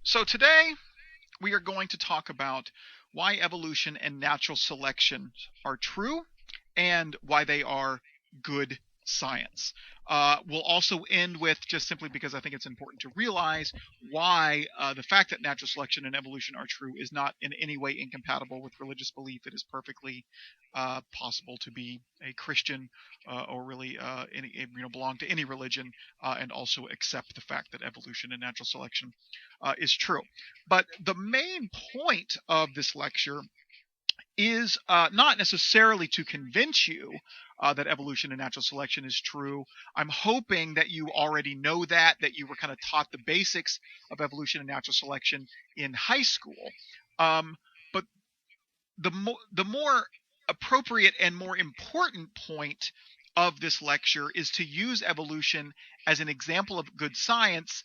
So today we are going to talk about why evolution and natural selection are true and why they are good science. We'll also end with, just simply because I think it's important to realize, why the fact that natural selection and evolution are true is not in any way incompatible with religious belief. It is perfectly possible to be a Christian or really belong to any religion and also accept the fact that evolution and natural selection is true. But the main point of this lecture is not necessarily to convince you that evolution and natural selection is true. I'm hoping that you already know that you were kind of taught the basics of evolution and natural selection in high school. But the more appropriate and more important point of this lecture is to use evolution as an example of good science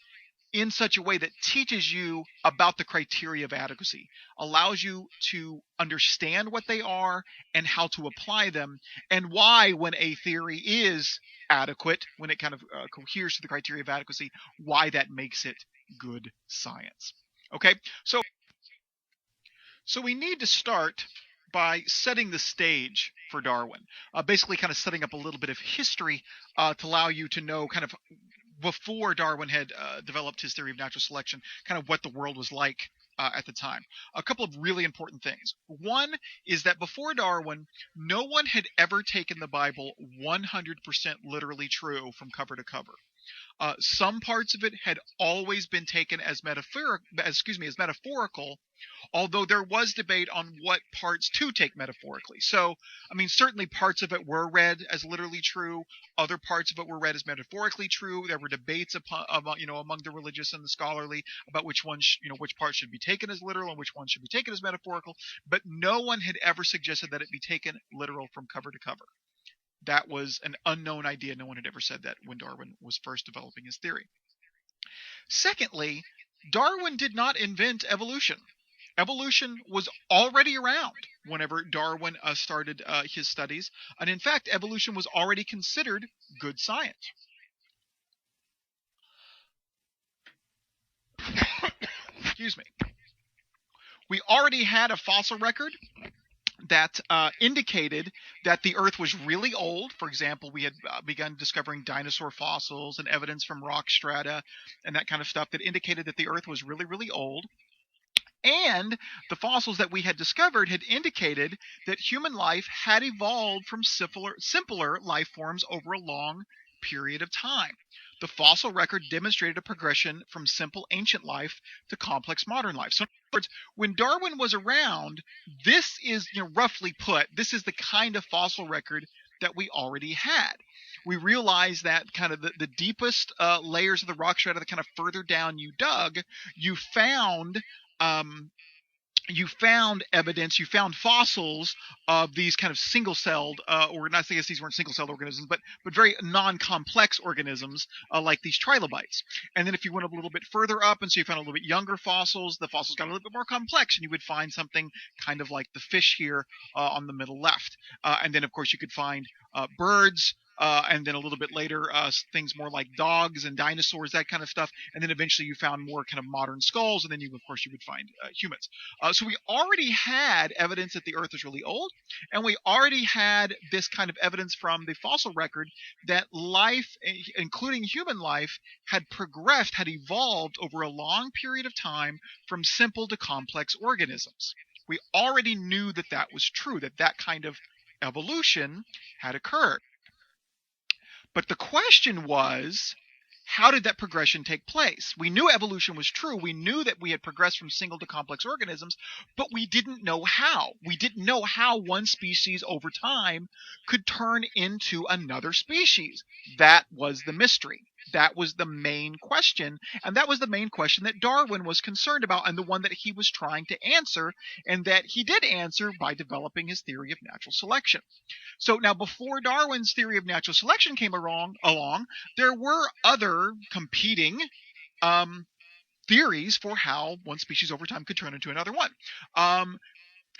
in such a way that teaches you about the criteria of adequacy, allows you to understand what they are and how to apply them, and why, when a theory is adequate, when it kind of coheres to the criteria of adequacy, why that makes it good science. Okay, so we need to start by setting the stage for Darwin, basically kind of setting up a little bit of history to allow you to know kind of before Darwin had developed his theory of natural selection, kind of what the world was like at the time. A couple of really important things. One is that before Darwin, no one had ever taken the Bible 100% literally true from cover to cover. Some parts of it had always been taken as metaphorical, although there was debate on what parts to take metaphorically. So, I mean, certainly parts of it were read as literally true. Other parts of it were read as metaphorically true. There were debates among the religious and the scholarly about which which parts should be taken as literal and which ones should be taken as metaphorical. But no one had ever suggested that it be taken literal from cover to cover. That was an unknown idea. No one had ever said that when Darwin was first developing his theory. Secondly, Darwin did not invent evolution. Evolution was already around whenever Darwin started his studies, and in fact, evolution was already considered good science. Excuse me. We already had a fossil record that indicated that the Earth was really old. For example, we had begun discovering dinosaur fossils and evidence from rock strata and that kind of stuff that indicated that the Earth was really, really old. And the fossils that we had discovered had indicated that human life had evolved from simpler life forms over a long period of time. The fossil record demonstrated a progression from simple ancient life to complex modern life. So, in other words, when Darwin was around, this is, roughly put, this is the kind of fossil record that we already had. We realized that kind of the deepest layers of the rock strata, the kind of further down you dug, you found um, evidence, you found fossils of these kind of single-celled, or not, I guess these weren't single-celled organisms, but very non-complex organisms like these trilobites. And then if you went a little bit further up, and so you found a little bit younger fossils, the fossils got a little bit more complex, and you would find something kind of like the fish here on the middle left. And then, of course, you could find birds, and then a little bit later, things more like dogs and dinosaurs, that kind of stuff. And then eventually you found more kind of modern skulls, and then you would find humans. So we already had evidence that the Earth is really old, and we already had this kind of evidence from the fossil record that life, including human life, had progressed, had evolved over a long period of time from simple to complex organisms. We already knew that that was true, that that kind of evolution had occurred. But the question was, how did that progression take place? We knew evolution was true. We knew that we had progressed from single to complex organisms, but we didn't know how. We didn't know how one species over time could turn into another species. That was the mystery. That was the main question. And that was the main question that Darwin was concerned about, and the one that he was trying to answer, and that he did answer by developing his theory of natural selection. So now, before Darwin's theory of natural selection came along, there were other competing theories for how one species over time could turn into another one.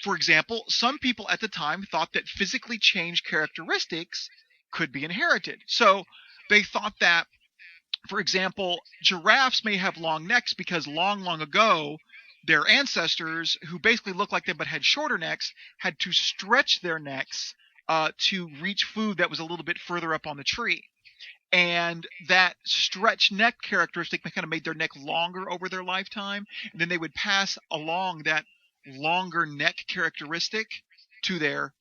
For example, some people at the time thought that physically changed characteristics could be inherited. So they thought that, For example, giraffes may have long necks because long ago, their ancestors, who basically looked like them but had shorter necks, had to stretch their necks to reach food that was a little bit further up on the tree. And that stretch neck characteristic kind of made their neck longer over their lifetime. And then they would pass along that longer neck characteristic to their,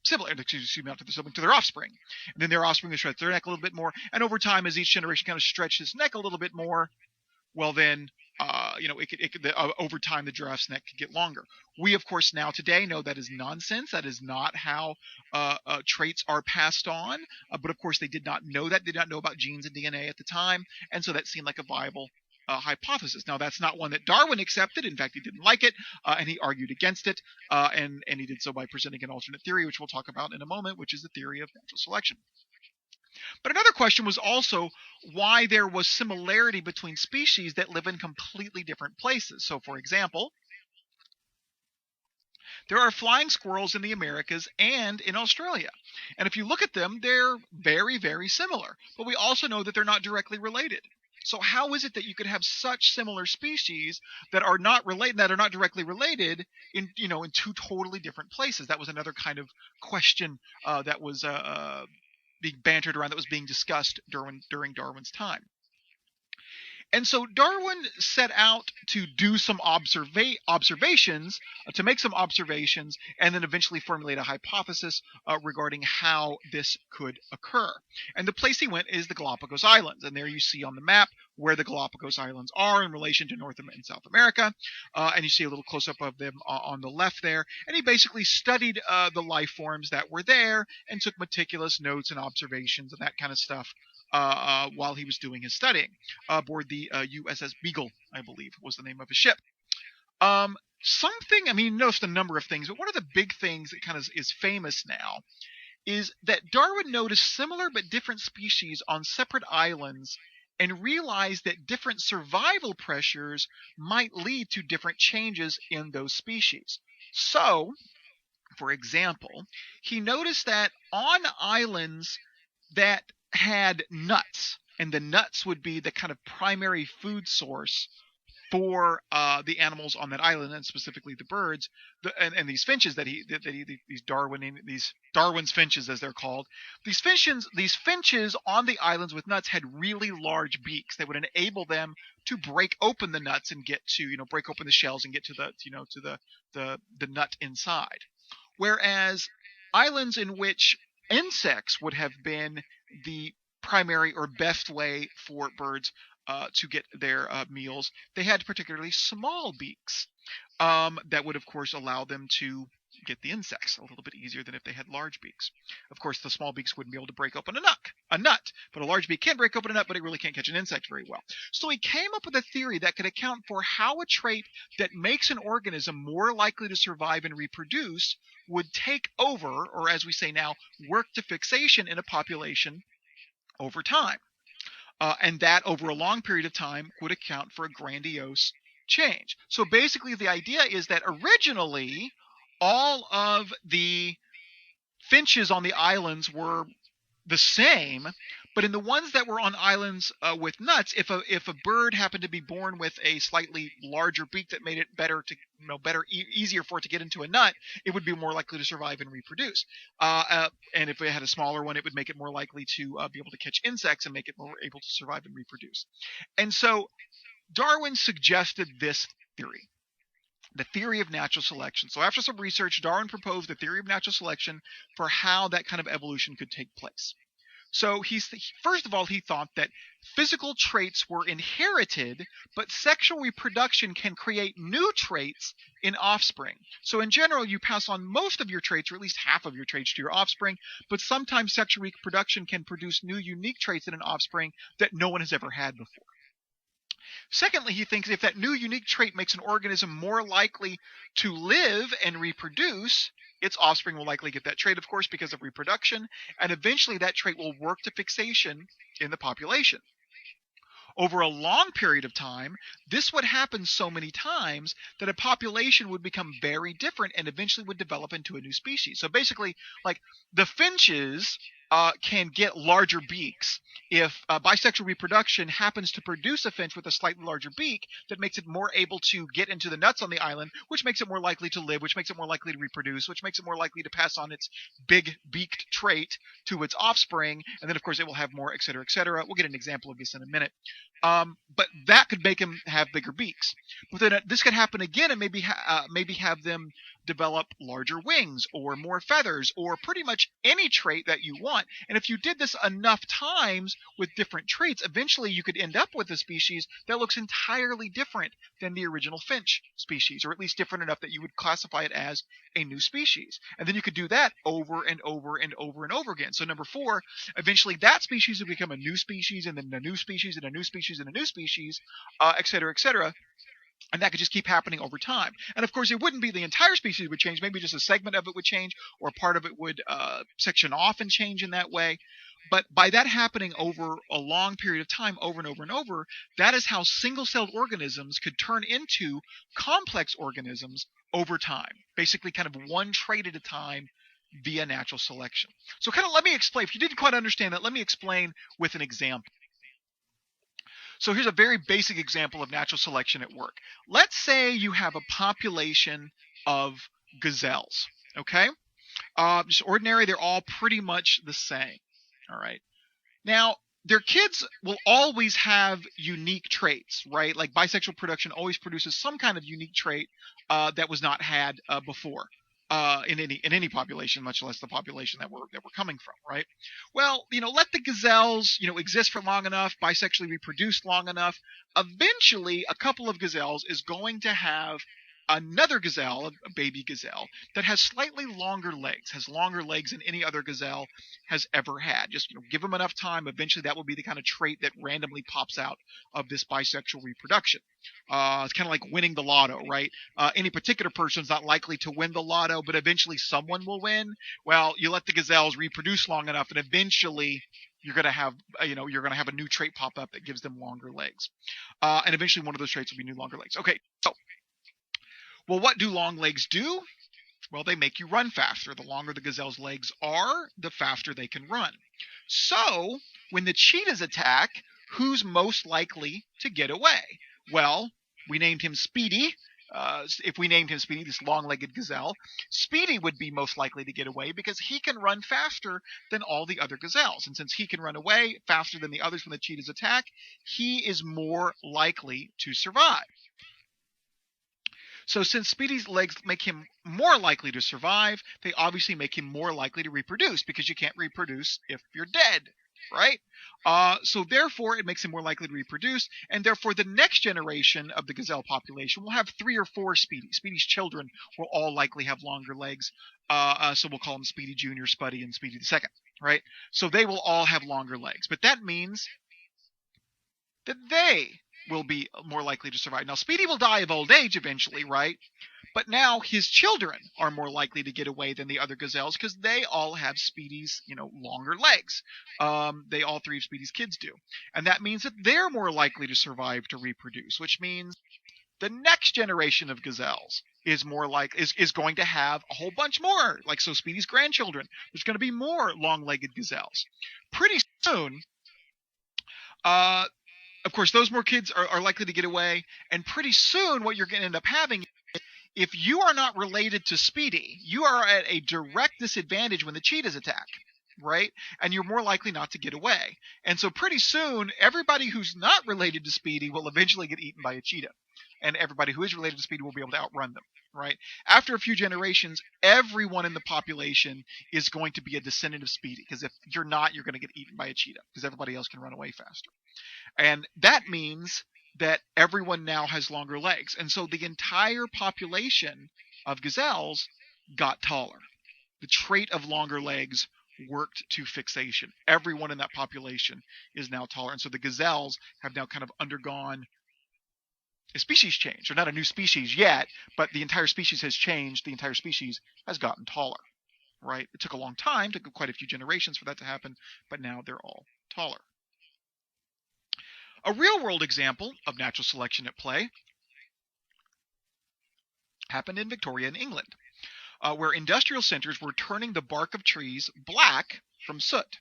sibling, to their offspring. And then their offspring would stretch their neck a little bit more. And over time, as each generation kind of stretched its neck a little bit more, well, then over time the giraffe's neck could get longer. We, of course, now today know that is nonsense. That is not how traits are passed on. But of course, they did not know that. They did not know about genes and DNA at the time, and so that seemed like a viable hypothesis. Now, that's not one that Darwin accepted. In fact, he didn't like it, and he argued against it, and he did so by presenting an alternate theory, which we'll talk about in a moment, which is the theory of natural selection. But another question was also why there was similarity between species that live in completely different places. So, for example, there are flying squirrels in the Americas and in Australia. And if you look at them, they're very, very similar. But we also know that they're not directly related. So how is it that you could have such similar species that are not related, that are not directly related in two totally different places? That was another kind of question that was being bantered around, that was being discussed during Darwin's time. And so Darwin set out to do some observations, to make some observations, and then eventually formulate a hypothesis regarding how this could occur. And the place he went is the Galapagos Islands. And there you see on the map where the Galapagos Islands are in relation to North and South America. And you see a little close-up of them on the left there. And he basically studied the life forms that were there and took meticulous notes and observations and that kind of stuff while he was doing his studying aboard the USS Beagle, I believe was the name of his ship. You noticed a number of things, but one of the big things that kind of is famous now is that Darwin noticed similar but different species on separate islands and realized that different survival pressures might lead to different changes in those species. So, for example, he noticed that on islands that had nuts, and the nuts would be the kind of primary food source for the animals on that island, and specifically the birds, and these finches these Darwin's finches, as they're called. These finches on the islands with nuts had really large beaks that would enable them to break open the nuts and get to break open the shells and get to the nut inside. Whereas islands in which insects would have been the primary or best way for birds to get their meals, they had particularly small beaks that would, of course, allow them to get the insects a little bit easier than if they had large beaks. Of course, the small beaks wouldn't be able to break open a nut, but a large beak can break open a nut, but it really can't catch an insect very well. So he came up with a theory that could account for how a trait that makes an organism more likely to survive and reproduce would take over, or as we say now, work to fixation in a population over time. And that over a long period of time would account for a grandiose change. So basically the idea is that originally all of the finches on the islands were the same, but in the ones that were on islands with nuts, if a bird happened to be born with a slightly larger beak that made it easier for it to get into a nut, it would be more likely to survive and reproduce. And if it had a smaller one, it would make it more likely to be able to catch insects and make it more able to survive and reproduce. And so Darwin suggested this theory, the theory of natural selection. So after some research, Darwin proposed the theory of natural selection for how that kind of evolution could take place. So first of all, he thought that physical traits were inherited, but sexual reproduction can create new traits in offspring. So in general, you pass on most of your traits, or at least half of your traits, to your offspring, but sometimes sexual reproduction can produce new unique traits in an offspring that no one has ever had before. Secondly, he thinks if that new unique trait makes an organism more likely to live and reproduce, its offspring will likely get that trait, of course, because of reproduction, and eventually that trait will work to fixation in the population. Over a long period of time, this would happen so many times that a population would become very different and eventually would develop into a new species. So basically, like the finches can get larger beaks. If bisexual reproduction happens to produce a finch with a slightly larger beak, that makes it more able to get into the nuts on the island, which makes it more likely to live, which makes it more likely to reproduce, which makes it more likely to pass on its big beaked trait to its offspring, and then of course it will have more, et cetera, et cetera. We'll get an example of this in a minute. But that could make them have bigger beaks. But then this could happen again, and maybe have them develop larger wings or more feathers or pretty much any trait that you want. And if you did this enough times with different traits, eventually you could end up with a species that looks entirely different than the original finch species, or at least different enough that you would classify it as a new species. And then you could do that over and over and over and over again. So number 4, eventually that species would become a new species, and then a new species, and a new species, and a new species, et cetera, et cetera. And that could just keep happening over time. And of course, it wouldn't be the entire species would change. Maybe just a segment of it would change, or part of it would section off and change in that way. But by that happening over a long period of time, over and over and over, that is how single-celled organisms could turn into complex organisms over time. Basically, kind of one trait at a time via natural selection. So kind of let me explain. If you didn't quite understand that, let me explain with an example. So here's a very basic example of natural selection at work. Let's say you have a population of gazelles, okay? Just ordinary, they're all pretty much the same, all right? Now, their kids will always have unique traits, right? Like bisexual production always produces some kind of unique trait that was not had before. In any population, much less the population that we're coming from, right? Well, let the gazelles, exist for long enough, bisexually reproduce long enough. Eventually, a couple of gazelles is going to have another gazelle, a baby gazelle, that has slightly longer legs, has longer legs than any other gazelle has ever had. Just give them enough time. Eventually, that will be the kind of trait that randomly pops out of this bisexual reproduction. It's kind of like winning the lotto, right? Any particular person's not likely to win the lotto, but eventually someone will win. Well, you let the gazelles reproduce long enough, and eventually you're going to have, a new trait pop up that gives them longer legs. And eventually one of those traits will be new longer legs. Okay, so, well, what do long legs do? Well, they make you run faster. The longer the gazelle's legs are, the faster they can run. So, when the cheetahs attack, who's most likely to get away? Well, we named him Speedy. If we named him Speedy, this long-legged gazelle, Speedy would be most likely to get away because he can run faster than all the other gazelles. And since he can run away faster than the others when the cheetahs attack, he is more likely to survive. So since Speedy's legs make him more likely to survive, they obviously make him more likely to reproduce because you can't reproduce if you're dead, right? So therefore, it makes him more likely to reproduce, and therefore the next generation of the gazelle population will have 3 or 4 Speedies. Speedy's children will all likely have longer legs, so we'll call them Speedy Jr., Spuddy, and Speedy II, right? So they will all have longer legs, but that means that they will be more likely to survive. Now, Speedy will die of old age eventually, right? But now his children are more likely to get away than the other gazelles because they all have Speedy's, longer legs. They all 3 of Speedy's kids do. And that means that they're more likely to survive to reproduce, which means the next generation of gazelles is going to have a whole bunch more. Like, so Speedy's grandchildren, there's going to be more long-legged gazelles. Pretty soon, of course, those more kids are likely to get away, and pretty soon what you're going to end up having is, if you are not related to Speedy, you are at a direct disadvantage when the cheetahs attack, right? And you're more likely not to get away. And so pretty soon, everybody who's not related to Speedy will eventually get eaten by a cheetah. And everybody who is related to Speedy will be able to outrun them, right? After a few generations, everyone in the population is going to be a descendant of Speedy, because if you're not, you're going to get eaten by a cheetah, because everybody else can run away faster. And that means that everyone now has longer legs. And so the entire population of gazelles got taller. The trait of longer legs worked to fixation. Everyone in that population is now taller. And so the gazelles have now kind of undergone a species change. They're not a new species yet, but the entire species has changed. The entire species has gotten taller, right? It took a long time, took quite a few generations for that to happen, but now they're all taller. A real-world example of natural selection at play happened in Victoria in England. where industrial centers were turning the bark of trees black from soot.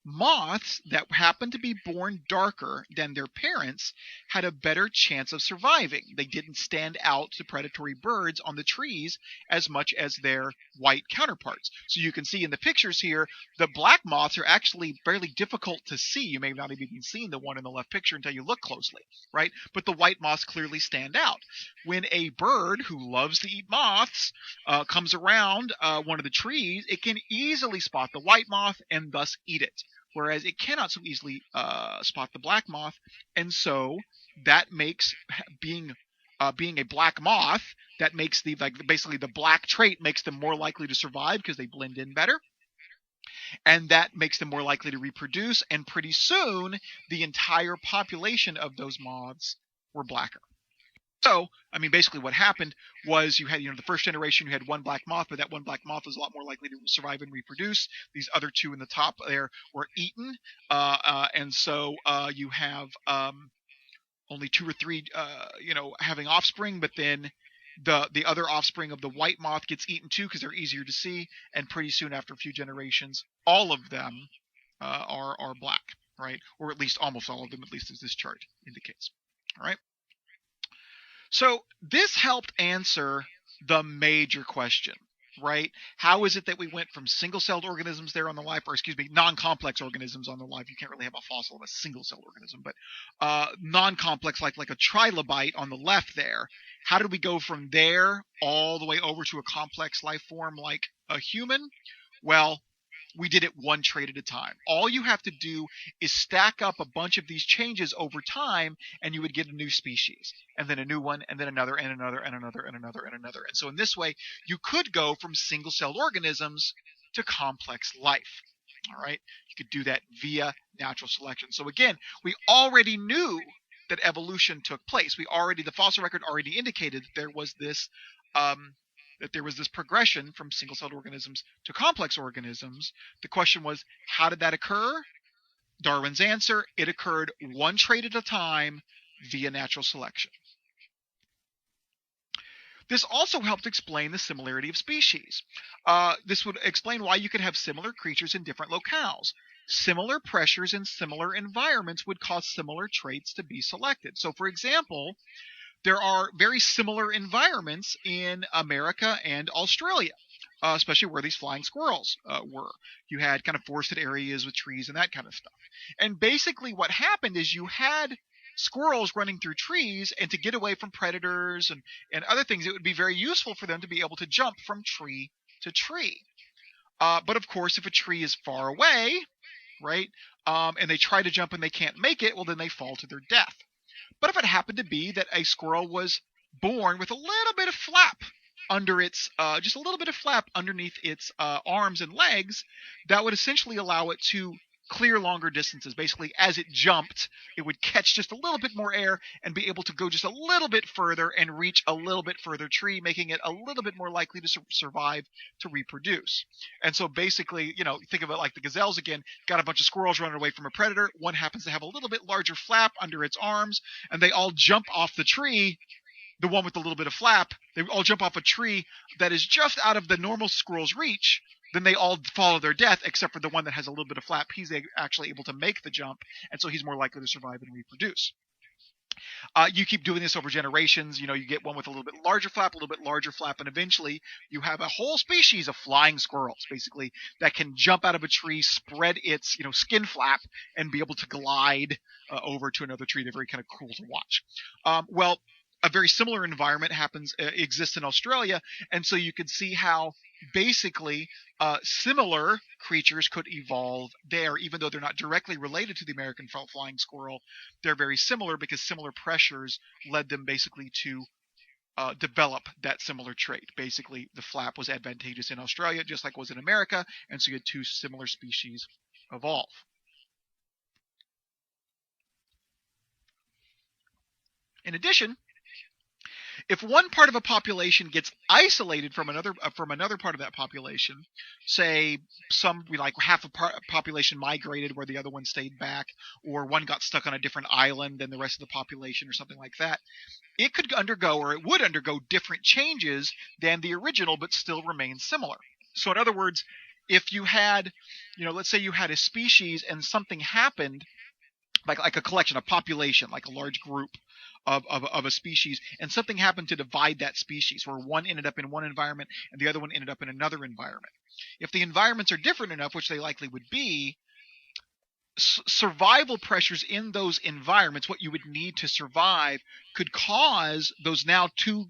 Moths that happened to be born darker than their parents had a better chance of surviving. They didn't stand out to predatory birds on the trees as much as their white counterparts. So you can see in the pictures here, the black moths are actually fairly difficult to see. You may not have even seen the one in the left picture until you look closely, right? But the white moths clearly stand out. When a bird who loves to eat moths comes around one of the trees, it can easily spot the white moth and thus eat it, whereas it cannot so easily spot the black moth, and so that makes being a black moth, that makes basically the black trait makes them more likely to survive because they blend in better, and that makes them more likely to reproduce. And pretty soon, the entire population of those moths were blacker. So, I mean, basically what happened was you had, the first generation, you had one black moth, but that one black moth was a lot more likely to survive and reproduce. These other two in the top there were eaten. And so you have only two or three, having offspring, but then the other offspring of the white moth gets eaten too because they're easier to see. And pretty soon after a few generations, all of them are black, right? Or at least almost all of them, at least as this chart indicates, all right? So this helped answer the major question, right? How is it that we went from single-celled organisms there on the life, or excuse me, non-complex organisms on the life? You can't really have a fossil of a single-celled organism, but non-complex, like a trilobite on the left there. How did we go from there all the way over to a complex life form like a human? Well, we did it one trait at a time. All you have to do is stack up a bunch of these changes over time, and you would get a new species, and then a new one, and then another, and another, and another, and another, and another. And so in this way, you could go from single-celled organisms to complex life. All right? You could do that via natural selection. So again, we already knew that evolution took place. The fossil record already indicated that there was this progression from single-celled organisms to complex organisms. The question was, how did that occur? Darwin's answer: it occurred one trait at a time via natural selection. This also helped explain the similarity of species. This would explain why you could have similar creatures in different locales. Similar pressures in similar environments would cause similar traits to be selected. So, for example, there are very similar environments in America and Australia, especially where these flying squirrels were. You had kind of forested areas with trees and that kind of stuff. And basically what happened is you had squirrels running through trees, and to get away from predators and other things, it would be very useful for them to be able to jump from tree to tree. But of course, if a tree is far away, right, and they try to jump and they can't make it, well, then they fall to their death. But if it happened to be that a squirrel was born with a little bit of flap under its, just a little bit of flap underneath its arms and legs, that would essentially allow it to clear longer distances. Basically, as it jumped, it would catch just a little bit more air and be able to go just a little bit further and reach a little bit further tree, making it a little bit more likely to survive, to reproduce. And so basically, think of it like the gazelles again. Got a bunch of squirrels running away from a predator. One happens to have a little bit larger flap under its arms, and they all jump off the tree. The one with the little bit of flap, they all jump off a tree that is just out of the normal squirrel's reach. Then they all fall to their death, except for the one that has a little bit of flap. He's actually able to make the jump, and so he's more likely to survive and reproduce. You keep doing this over generations. You get one with a little bit larger flap, and eventually you have a whole species of flying squirrels, basically, that can jump out of a tree, spread its skin flap, and be able to glide over to another tree. They're very kind of cool to watch. Well, a very similar environment exists in Australia, and so you can see how basically similar creatures could evolve there, even though they're not directly related to the American flying squirrel. They're very similar because similar pressures led them basically to develop that similar trait. Basically, the flap was advantageous in Australia, just like it was in America, and so you had two similar species evolve. In addition, If one part of a population gets isolated from another part of that population, say like half a population migrated where the other one stayed back, or one got stuck on a different island than the rest of the population, or something like that, it could undergo, or it would undergo, different changes than the original, but still remain similar. So in other words, if you had, let's say you had a species and something happened, like a collection, a population, like a large group of a species, and something happened to divide that species, where one ended up in one environment and the other one ended up in another environment. If the environments are different enough, which they likely would be, survival pressures in those environments, what you would need to survive, could cause those now two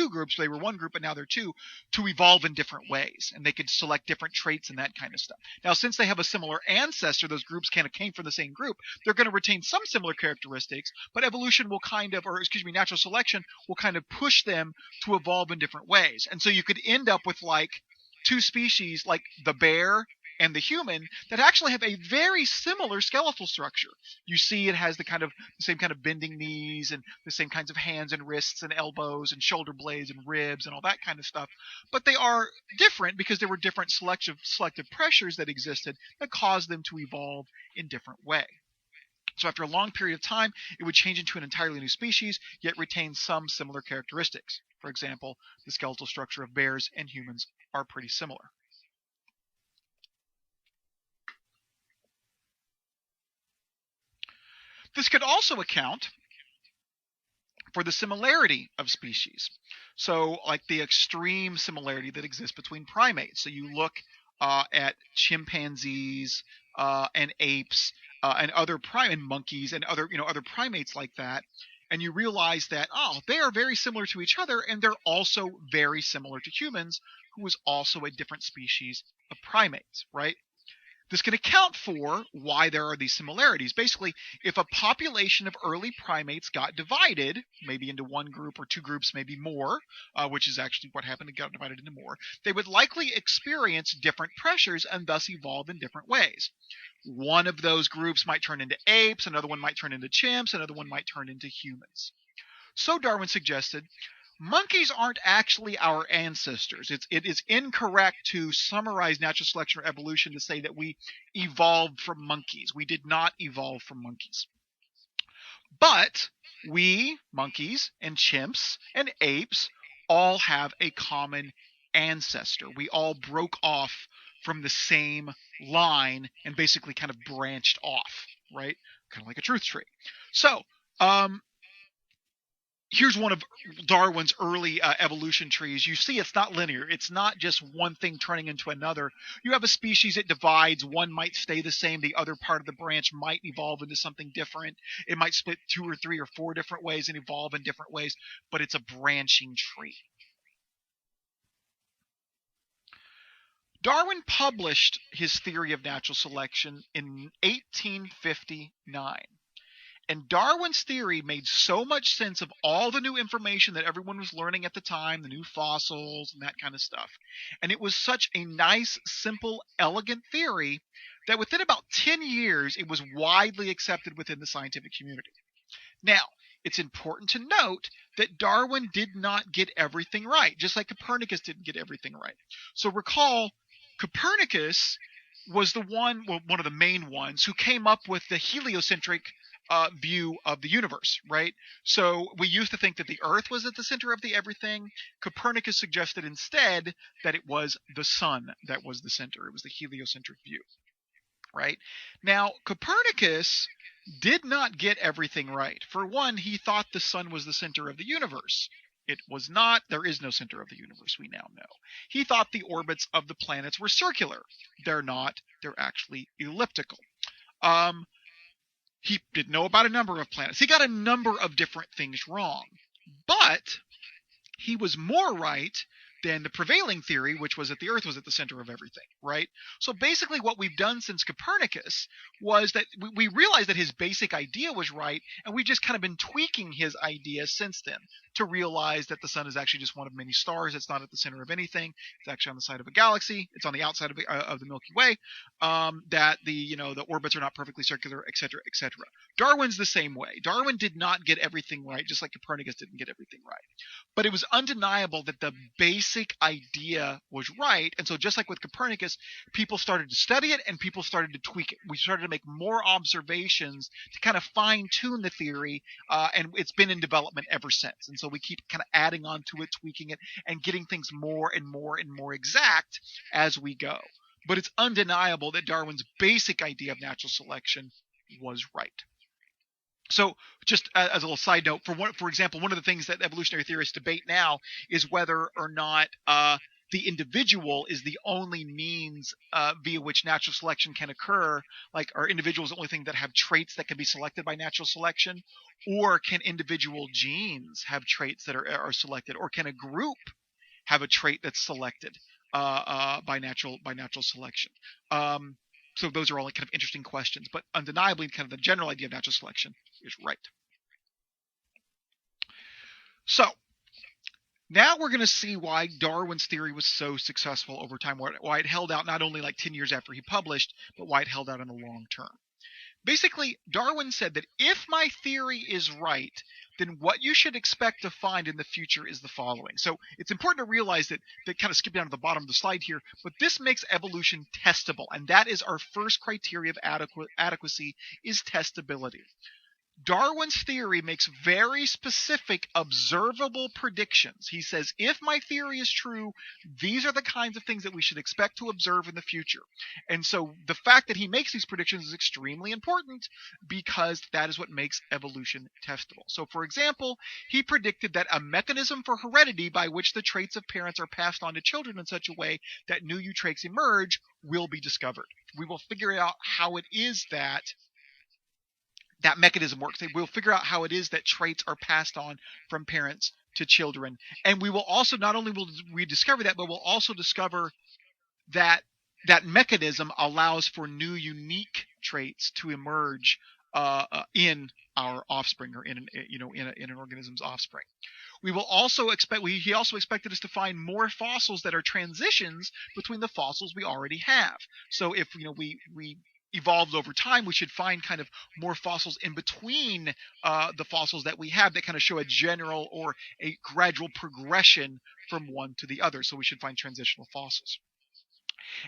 groups, they were one group but now they're two, to evolve in different ways, and they could select different traits and that kind of stuff. Now, since they have a similar ancestor, those groups kind of came from the same group, they're going to retain some similar characteristics, but evolution will natural selection will kind of push them to evolve in different ways. And so you could end up with like two species, like the bear and the human, that actually have a very similar skeletal structure. You see, it has the same kind of bending knees and the same kinds of hands and wrists and elbows and shoulder blades and ribs and all that kind of stuff. But they are different because there were different selective pressures that existed that caused them to evolve in different way. So after a long period of time, it would change into an entirely new species, yet retain some similar characteristics. For example, the skeletal structure of bears and humans are pretty similar. This could also account for the similarity of species. So like the extreme similarity that exists between primates. So you look at chimpanzees and apes and other monkeys and other primates like that, and you realize that they are very similar to each other, and they're also very similar to humans, who is also a different species of primates, right? This can account for why there are these similarities. Basically, if a population of early primates got divided, maybe into one group or two groups, maybe more, which is actually what happened, it got divided into more, they would likely experience different pressures and thus evolve in different ways. One of those groups might turn into apes, another one might turn into chimps, another one might turn into humans. So Darwin suggested, monkeys aren't actually our ancestors. It is incorrect to summarize natural selection or evolution to say that we evolved from monkeys. We did not evolve from monkeys. But we, monkeys and chimps and apes, all have a common ancestor. We all broke off from the same line and basically kind of branched off, right? Kind of like a truth tree. So, here's one of Darwin's early evolution trees. You see, it's not linear. It's not just one thing turning into another. You have a species that divides. One might stay the same. The other part of the branch might evolve into something different. It might split 2 or 3 or 4 different ways and evolve in different ways, but it's a branching tree. Darwin published his theory of natural selection in 1859. And Darwin's theory made so much sense of all the new information that everyone was learning at the time, the new fossils and that kind of stuff. And it was such a nice, simple, elegant theory that within about 10 years, it was widely accepted within the scientific community. Now, it's important to note that Darwin did not get everything right, just like Copernicus didn't get everything right. So recall, Copernicus was one of the main ones who came up with the heliocentric view of the universe, right? So we used to think that the Earth was at the center of the everything. Copernicus suggested instead that it was the sun that was the center. It was the heliocentric view, right? Now, Copernicus did not get everything right. For one, he thought the sun was the center of the universe. It was not. There is no center of the universe, we now know. He thought the orbits of the planets were circular. They're not. They're actually elliptical. He didn't know about a number of planets. He got a number of different things wrong. But he was more right than the prevailing theory, which was that the Earth was at the center of everything, right? So basically what we've done since Copernicus was that we realized that his basic idea was right, and we've just kind of been tweaking his idea since then to realize that the sun is actually just one of many stars. It's not at the center of anything. It's actually on the side of a galaxy. It's on the outside of the Milky Way. That the orbits are not perfectly circular, etc., etc. Darwin's the same way. Darwin did not get everything right, just like Copernicus didn't get everything right. But it was undeniable that the basic idea was right. And so just like with Copernicus, people started to study it and people started to tweak it. We started to make more observations to kind of fine tune the theory, and it's been in development ever since. And so we keep kind of adding on to it, tweaking it, and getting things more and more and more exact as we go. But it's undeniable that Darwin's basic idea of natural selection was right. So just as a little side note, for example, one of the things that evolutionary theorists debate now is whether or not the individual is the only means via which natural selection can occur. Like, are individuals the only thing that have traits that can be selected by natural selection? Or can individual genes have traits that are selected? Or can a group have a trait that's selected by natural selection? So those are all kind of interesting questions, but undeniably, kind of the general idea of natural selection is right. So now we're going to see why Darwin's theory was so successful over time, why it held out not only like 10 years after he published, but why it held out in the long term. Basically, Darwin said that if my theory is right, then what you should expect to find in the future is the following. So it's important to realize that kind of skip down to the bottom of the slide here, but this makes evolution testable, and that is our first criteria of adequacy, is testability. Darwin's theory makes very specific observable predictions. He says, if my theory is true, these are the kinds of things that we should expect to observe in the future. And so the fact that he makes these predictions is extremely important because that is what makes evolution testable. So for example, he predicted that a mechanism for heredity by which the traits of parents are passed on to children in such a way that new traits emerge will be discovered. We will figure out how it is that mechanism works. We'll figure out how it is that traits are passed on from parents to children. And we will also, not only will we discover that, but we'll also discover that that mechanism allows for new unique traits to emerge in our offspring, or in an organism's offspring. We will also he also expected us to find more fossils that are transitions between the fossils we already have. So if we evolved over time, we should find kind of more fossils in between the fossils that we have that kind of show a general or a gradual progression from one to the other. So we should find transitional fossils.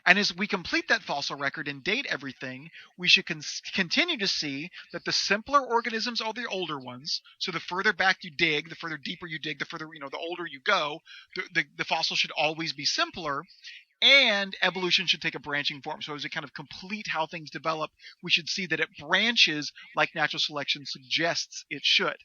And as we complete that fossil record and date everything, we should continue to see that the simpler organisms are the older ones. So the further back you dig, the further deeper you dig, the further, the older you go, the fossil should always be simpler. And evolution should take a branching form. So as we kind of complete how things develop, we should see that it branches like natural selection suggests it should.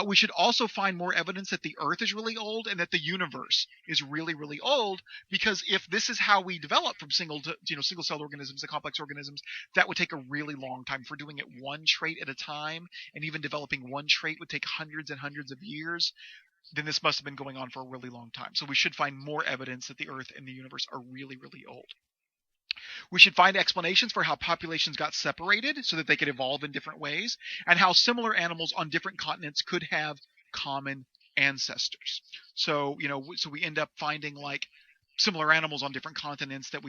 We should also find more evidence that the Earth is really old and that the universe is really, really old, because if this is how we develop from single-celled organisms to complex organisms, that would take a really long time. If we're doing it one trait at a time, and even developing one trait would take hundreds and hundreds of years, then this must have been going on for a really long time. So we should find more evidence that the Earth and the universe are really, really old. We should find explanations for how populations got separated so that they could evolve in different ways, and how similar animals on different continents could have common ancestors. So, so we end up finding like similar animals on different continents that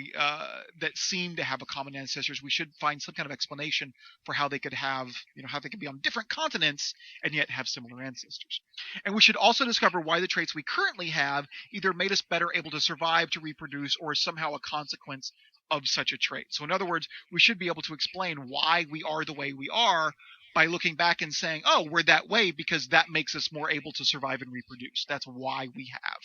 that seem to have a common ancestors. We should find some kind of explanation for how they could have, how they could be on different continents and yet have similar ancestors. And we should also discover why the traits we currently have either made us better able to survive, to reproduce, or somehow a consequence of such a trait. So in other words, we should be able to explain why we are the way we are by looking back and saying, oh, we're that way because that makes us more able to survive and reproduce. That's why we have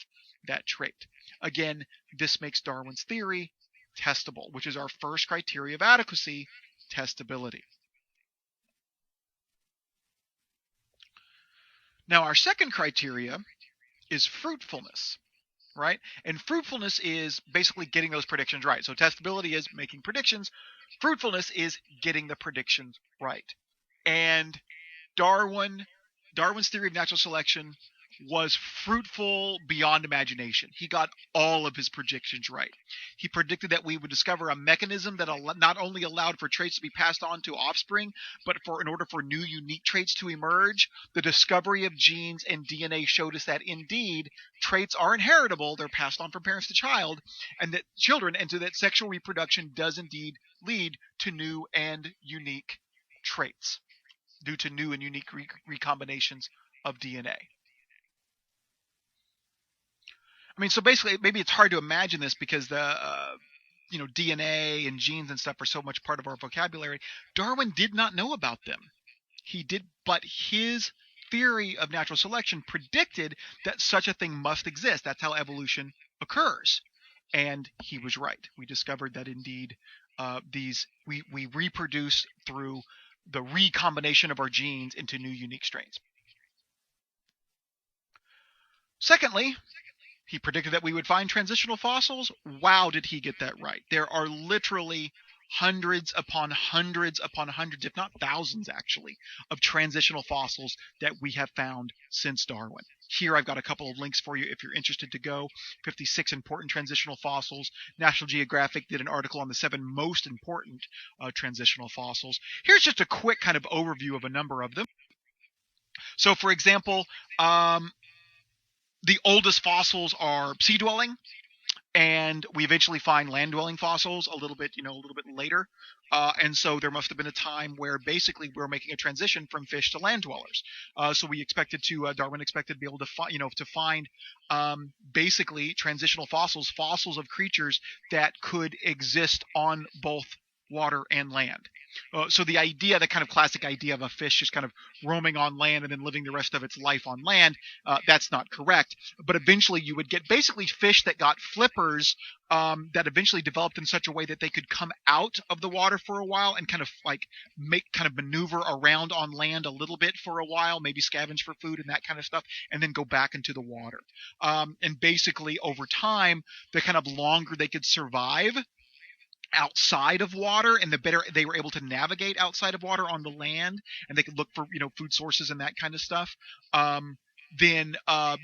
that trait. Again, this makes Darwin's theory testable, which is our first criteria of adequacy, testability. Now, our second criteria is fruitfulness, right? And fruitfulness is basically getting those predictions right. So testability is making predictions. Fruitfulness is getting the predictions right. And Darwin's theory of natural selection was fruitful beyond imagination. He got all of his predictions right. He predicted that we would discover a mechanism that not only allowed for traits to be passed on to offspring, but in order for new unique traits to emerge. The discovery of genes and DNA showed us that indeed traits are inheritable. They're passed on from parents to child, and that children, and so that sexual reproduction does indeed lead to new and unique traits due to new and unique recombinations of DNA. I mean, so basically, maybe it's hard to imagine this because the DNA and genes and stuff are so much part of our vocabulary. Darwin did not know about them. He did, but his theory of natural selection predicted that such a thing must exist. That's how evolution occurs, and he was right. We discovered that indeed we reproduce through the recombination of our genes into new unique strains. Secondly, he predicted that we would find transitional fossils. Wow, did he get that right? There are literally hundreds upon hundreds upon hundreds, if not thousands actually, of transitional fossils that we have found since Darwin. Here I've got a couple of links for you if you're interested to go. 56 important transitional fossils. National Geographic did an article on the 7 most important transitional fossils. Here's just a quick kind of overview of a number of them. So for example, the oldest fossils are sea-dwelling, and we eventually find land-dwelling fossils a little bit later. And so there must have been a time where basically we're making a transition from fish to land dwellers. So Darwin expected to be able to find basically transitional fossils of creatures that could exist on both water and land. So the kind of classic idea of a fish just kind of roaming on land and then living the rest of its life on land, that's not correct. But eventually you would get basically fish that got flippers that eventually developed in such a way that they could come out of the water for a while and kind of maneuver around on land a little bit for a while, maybe scavenge for food and that kind of stuff, and then go back into the water. And basically over time, the kind of longer they could survive outside of water, and the better they were able to navigate outside of water on the land, and they could look for food sources and that kind of stuff, then the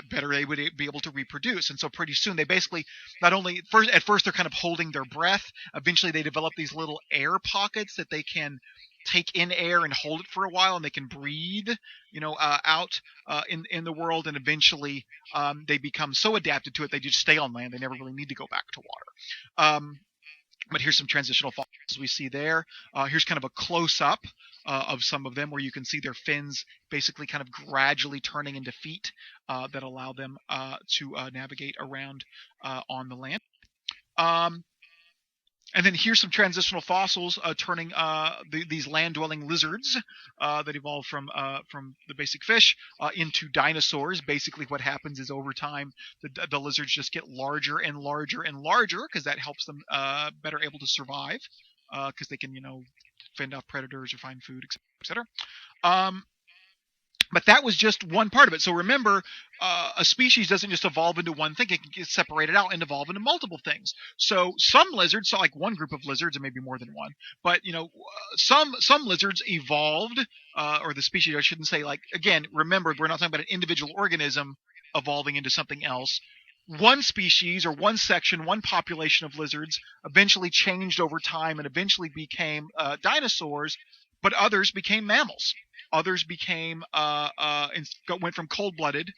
better they would be able to reproduce. And so pretty soon they basically at first they're kind of holding their breath. Eventually they develop these little air pockets that they can take in air and hold it for a while, and they can breathe out in the world, and eventually they become so adapted to it they just stay on land. They never really need to go back to water. But here's some transitional fossils we see there. Here's kind of a close-up of some of them where you can see their fins basically kind of gradually turning into feet that allow them to navigate around on the land. And then here's some transitional fossils turning these land-dwelling lizards that evolved from the basic fish into dinosaurs. Basically what happens is over time the lizards just get larger and larger and larger because that helps them better able to survive because they can fend off predators or find food, etc. But that was just one part of it. So remember, a species doesn't just evolve into one thing. It can get separated out and evolve into multiple things. So some lizards, so like one group of lizards, and maybe more than one, but some lizards evolved, or the species, I shouldn't say, again, remember, we're not talking about an individual organism evolving into something else. One species or one section, one population of lizards eventually changed over time and eventually became dinosaurs, but others became mammals. Others went from cold-blooded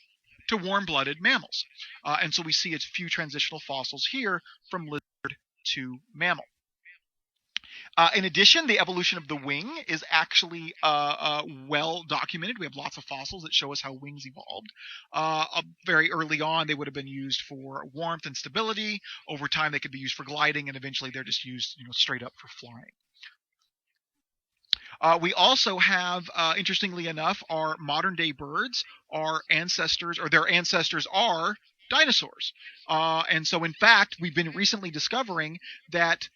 to warm-blooded mammals. And so we see a few transitional fossils here from lizard to mammal. In addition, the evolution of the wing is actually well documented. We have lots of fossils that show us how wings evolved. Very early on, they would have been used for warmth and stability. Over time, they could be used for gliding, and eventually they're just used straight up for flying. We also have, interestingly enough, our modern-day birds, their ancestors are dinosaurs. And so, in fact, we've been recently discovering that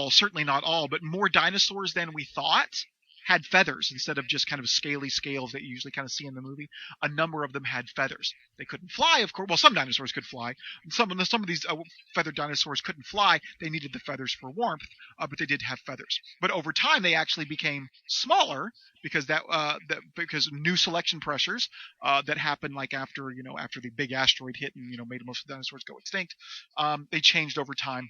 certainly not all, but more dinosaurs than we thought had feathers instead of just kind of scaly scales that you usually kind of see in the movie. A number of them had feathers. They couldn't fly, of course. Well, some dinosaurs could fly. Some of these feathered dinosaurs couldn't fly. They needed the feathers for warmth, but they did have feathers. But over time, they actually became smaller because because new selection pressures that happened like after the big asteroid hit and made most of the dinosaurs go extinct. They changed over time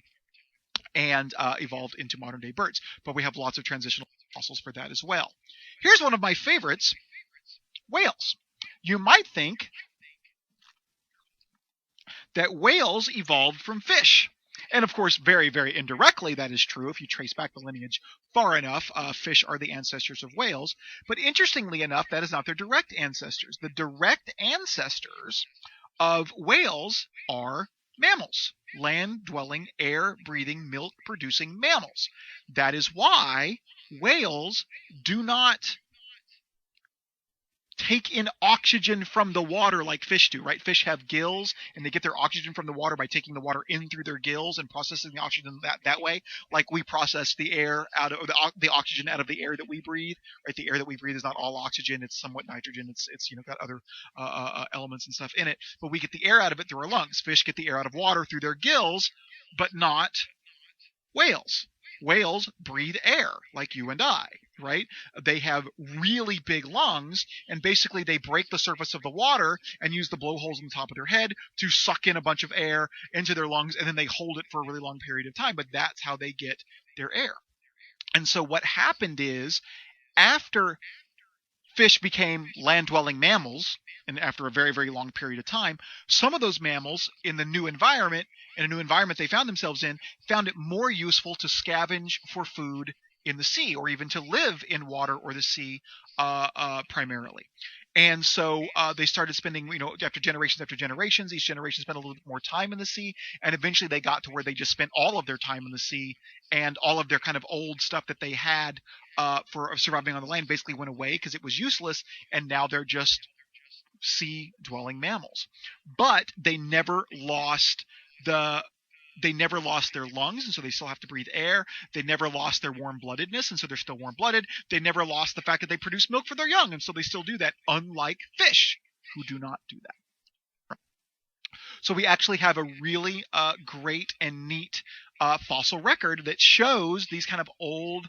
and evolved into modern day birds. But we have lots of transitional fossils for that as well. Here's one of my favorites, whales. You might think that whales evolved from fish. And of course, very, very indirectly, that is true. If you trace back the lineage far enough, fish are the ancestors of whales. But interestingly enough, that is not their direct ancestors. The direct ancestors of whales are mammals, land-dwelling, air-breathing, milk-producing mammals. That is why whales do not take in oxygen from the water like fish do, right? Fish have gills, and they get their oxygen from the water by taking the water in through their gills and processing the oxygen that way, like we process the air out of the oxygen out of the air that we breathe, right? The air that we breathe is not all oxygen; it's somewhat nitrogen. It's got other elements and stuff in it, but we get the air out of it through our lungs. Fish get the air out of water through their gills, but not whales. Whales breathe air like you and I, right? They have really big lungs, and basically they break the surface of the water and use the blowholes on the top of their head to suck in a bunch of air into their lungs, and then they hold it for a really long period of time. But that's how they get their air. And so what happened is, after fish became land-dwelling mammals, and after a very, very long period of time, some of those mammals in a new environment they found themselves in, found it more useful to scavenge for food in the sea, or even to live in water or the sea primarily. And so they started spending, after generations, each generation spent a little bit more time in the sea, and eventually they got to where they just spent all of their time in the sea, and all of their kind of old stuff that they had for surviving on the land basically went away because it was useless, and now they're just sea-dwelling mammals. But they never lost their lungs, and so they still have to breathe air. They never lost their warm-bloodedness, and so they're still warm-blooded. They never lost the fact that they produce milk for their young, and so they still do that, unlike fish, who do not do that. So we actually have a really great and neat fossil record that shows these kind of old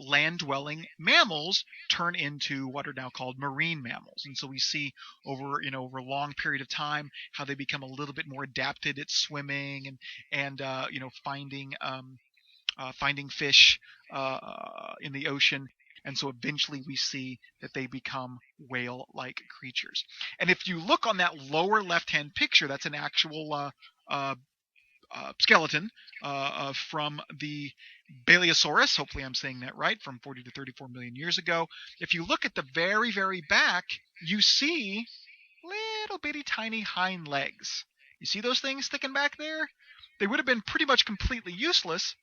land-dwelling mammals turn into what are now called marine mammals. And so we see over a long period of time how they become a little bit more adapted at swimming and finding fish in the ocean. And so eventually we see that they become whale-like creatures. And if you look on that lower left-hand picture, that's an actual skeleton from the Baleosaurus. Hopefully I'm saying that right, from 40 to 34 million years ago. If you look at the very, very back, you see little bitty tiny hind legs. You see those things sticking back there? They would have been pretty much completely useless,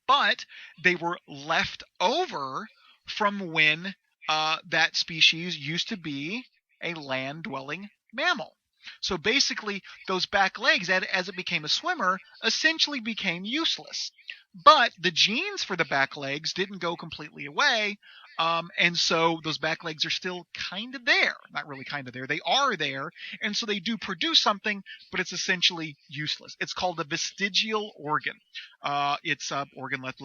but they were left over from when that species used to be a land-dwelling mammal. So basically, those back legs, as it became a swimmer, essentially became useless. But the genes for the back legs didn't go completely away, and so those back legs are still kind of there. Not really kind of there. They are there, and so they do produce something, but it's essentially useless. It's called a vestigial organ. It's an organ left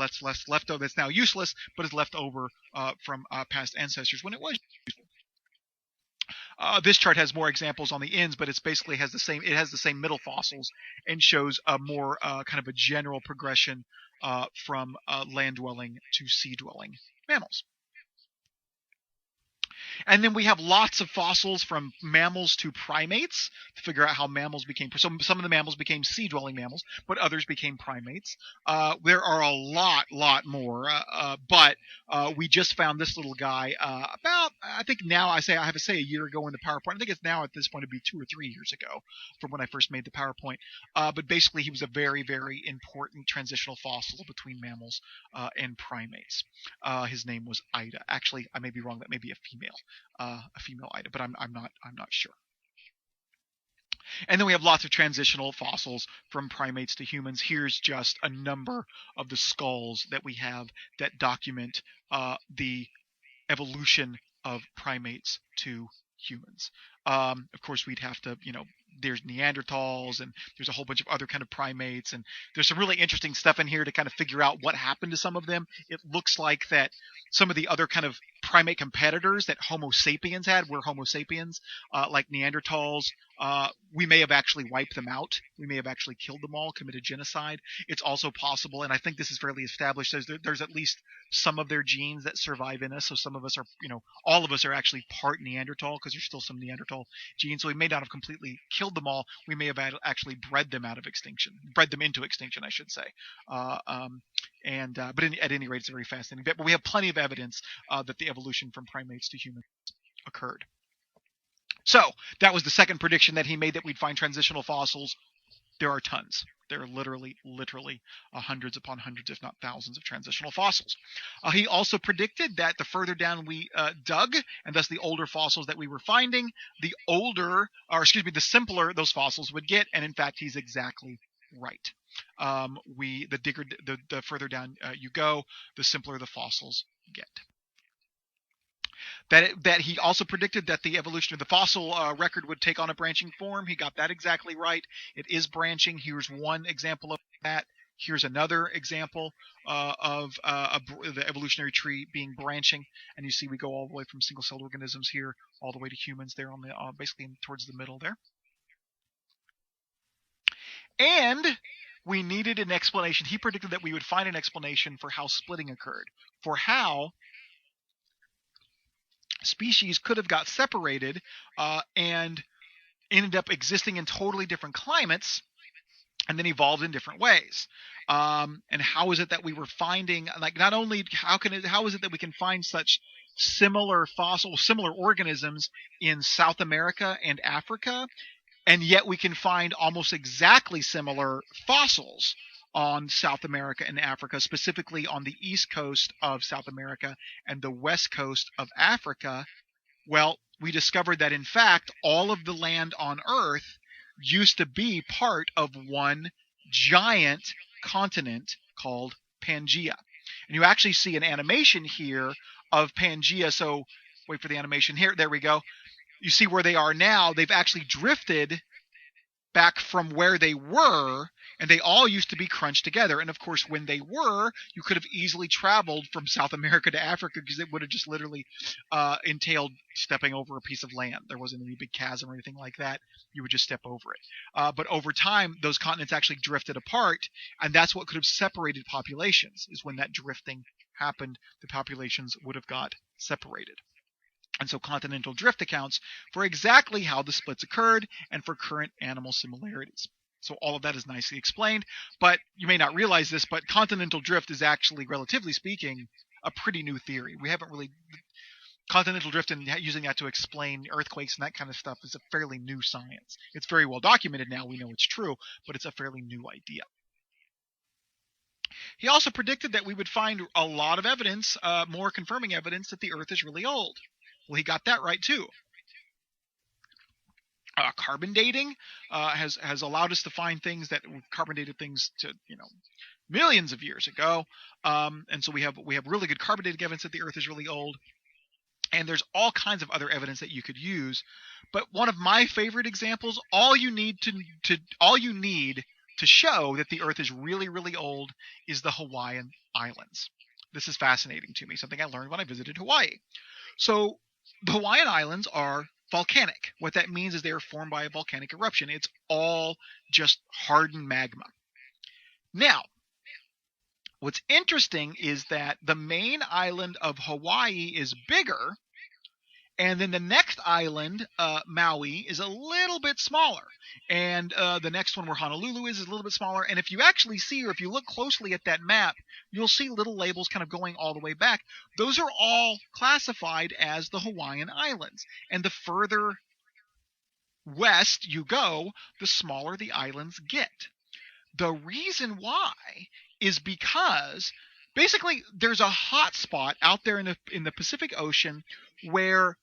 over that's now useless, but is left over from past ancestors when it was useful. This chart has more examples on the ends, but it's basically has the same middle fossils and shows a more kind of a general progression from land-dwelling to sea-dwelling mammals. And then we have lots of fossils from mammals to primates to figure out how mammals became. Some of the mammals became sea-dwelling mammals, but others became primates. There are a lot more, but we just found this little guy about, I think now I have to say a year ago in the PowerPoint. I think it's now at this point to be 2 or 3 years ago from when I first made the PowerPoint. But basically he was a very, very important transitional fossil between mammals and primates. His name was Ida. Actually, I may be wrong. That may be a female Ida, but I'm not sure. And then we have lots of transitional fossils from primates to humans. Here's just a number of the skulls that we have that document the evolution of primates to humans. Of course, we'd have to, there's Neanderthals and there's a whole bunch of other kind of primates, and there's some really interesting stuff in here to kind of figure out what happened to some of them. It looks like that some of the other kind of primate competitors that Homo sapiens had were Homo sapiens, like Neanderthals. We may have actually wiped them out. We may have actually killed them all, committed genocide. It's also possible, and I think this is fairly established, there's at least some of their genes that survive in us. So some of us are, all of us are actually part Neanderthal, because there's still some Neanderthal genes. So we may not have completely killed them all. We may have actually bred them into extinction, I should say. But at any rate, it's a very fascinating bit. But we have plenty of evidence that the evolution from primates to humans occurred. So that was the second prediction that he made, that we'd find transitional fossils. There are tons. There are literally hundreds upon hundreds, if not thousands, of transitional fossils. He also predicted that the further down we dug, and thus the older fossils that we were finding, the simpler those fossils would get. And in fact, he's exactly right. The further down you go, the simpler the fossils get. That he also predicted that the evolution of the fossil record would take on a branching form. He got that exactly right. It is branching. Here's one example of that. Here's another example of the evolutionary tree being branching. And you see we go all the way from single-celled organisms here all the way to humans there on the basically towards the middle there. And we needed an explanation. He predicted that we would find an explanation for how splitting occurred, for how species could have got separated and ended up existing in totally different climates and then evolved in different ways. And how is it that we were finding, not only how is it that we can find such similar organisms in South America and Africa, and yet we can find almost exactly similar fossils on South America and Africa, specifically on the east coast of South America and the west coast of Africa? Well, we discovered that in fact all of the land on Earth used to be part of one giant continent called Pangaea. And you actually see an animation here of Pangaea. So wait for the animation here. There we go. You see where they are now. They've actually drifted back from where they were, and they all used to be crunched together. And of course, when they were, you could have easily traveled from South America to Africa, because it would have just literally entailed stepping over a piece of land. There wasn't any big chasm or anything like that. You would just step over it. But over time, those continents actually drifted apart, and that's what could have separated populations, is when that drifting happened, the populations would have got separated. And so continental drift accounts for exactly how the splits occurred and for current animal similarities. So all of that is nicely explained, but you may not realize this, but continental drift is actually, relatively speaking, a pretty new theory. We haven't really... Continental drift and using that to explain earthquakes and that kind of stuff is a fairly new science. It's very well documented now. We know it's true, but it's a fairly new idea. He also predicted that we would find a lot of evidence, more confirming evidence, that the Earth is really old. Well, he got that right too. Carbon dating has allowed us to find things that we've carbon dated things to millions of years ago, and so we have really good carbon dating evidence that the Earth is really old. And there's all kinds of other evidence that you could use, but one of my favorite examples, all you need to show that the Earth is really, really old, is the Hawaiian Islands. This is fascinating to me, something I learned when I visited Hawaii. So the Hawaiian Islands are volcanic. What that means is they are formed by a volcanic eruption. It's all just hardened magma. Now, what's interesting is that the main island of Hawaii is bigger, and then the next island, Maui, is a little bit smaller. And the next one, where Honolulu is a little bit smaller. And if you actually see, or if you look closely at that map, you'll see little labels kind of going all the way back. Those are all classified as the Hawaiian Islands. And the further west you go, the smaller the islands get. The reason why is because basically there's a hot spot out there in the Pacific Ocean where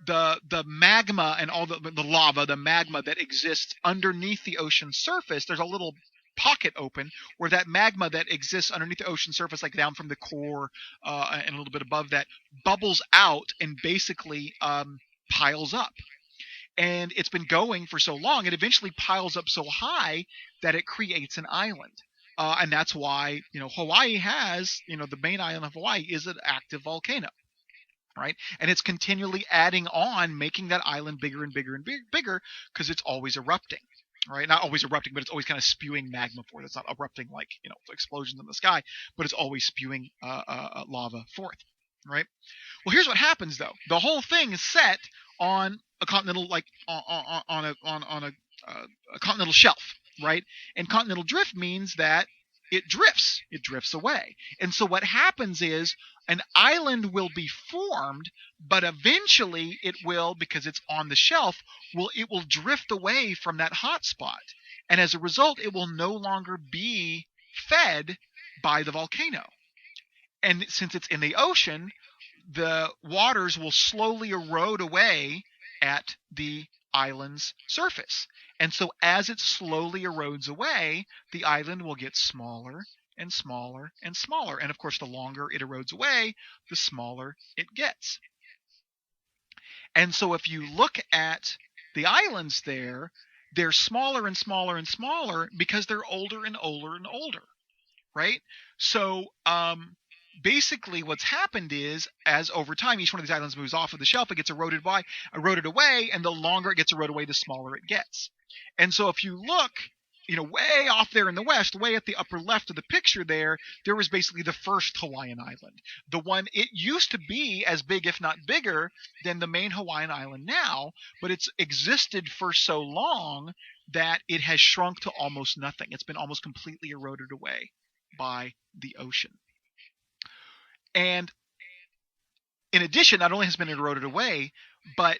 the magma and all the lava, the magma that exists underneath the ocean surface, there's a little pocket open where that magma that exists underneath the ocean surface, like down from the core and a little bit above that, bubbles out and basically piles up. And it's been going for so long, it eventually piles up so high that it creates an island. And that's why, Hawaii has, the main island of Hawaii is an active volcano, right? And it's continually adding on, making that island bigger and bigger and bigger because it's always erupting, right? Not always erupting, but it's always kind of spewing magma forth. It's not erupting like, explosions in the sky, but it's always spewing lava forth, right? Well, here's what happens though. The whole thing is set on a continental, like on a continental shelf, right? And continental drift means that it drifts away. And so what happens is an island will be formed, but eventually it will, because it's on the shelf, it will drift away from that hot spot. And as a result, it will no longer be fed by the volcano. And since it's in the ocean, the waters will slowly erode away at the island's surface. And so as it slowly erodes away, the island will get smaller and smaller and smaller. And of course, the longer it erodes away, the smaller it gets. And so if you look at the islands there, they're smaller and smaller and smaller because they're older and older and older, right? So basically what's happened is, as over time each one of these islands moves off of the shelf, it gets eroded away, and the longer it gets eroded away, the smaller it gets. And so if you look, way off there in the west, way at the upper left of the picture there was basically the first Hawaiian island. The one, it used to be as big, if not bigger, than the main Hawaiian island now, but it's existed for so long that it has shrunk to almost nothing. It's been almost completely eroded away by the ocean. And in addition, not only has it been eroded away, but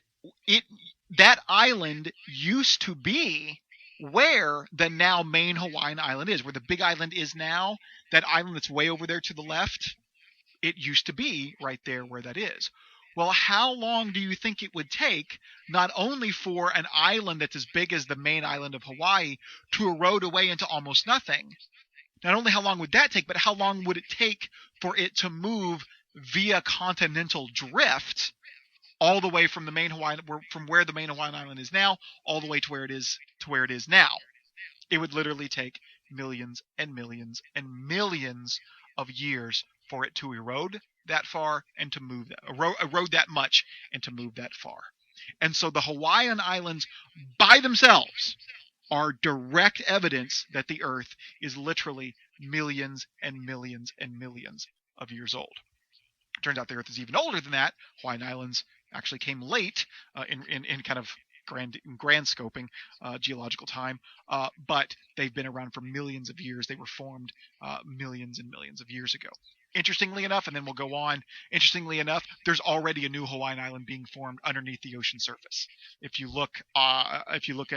that island used to be where the now main Hawaiian island is, where the big island is now. That island that's way over there to the left, it used to be right there where that is. Well, how long do you think it would take, not only for an island that's as big as the main island of Hawaii to erode away into almost nothing? Not only how long would that take, but how long would it take for it to move via continental drift all the way from the main Hawaiian, from where the main Hawaiian island is now, all the way to where it is now? It would literally take millions and millions and millions of years for it to erode that far and to move that, erode that much and to move that far. And so the Hawaiian Islands by themselves are direct evidence that the Earth is literally millions and millions and millions of years old. Turns out the Earth is even older than that. Hawaiian Islands actually came late in kind of grand scoping geological time, but they've been around for millions of years. They were formed millions and millions of years ago. Interestingly enough, and then we'll go on. Interestingly enough, there's already a new Hawaiian island being formed underneath the ocean surface. If you can look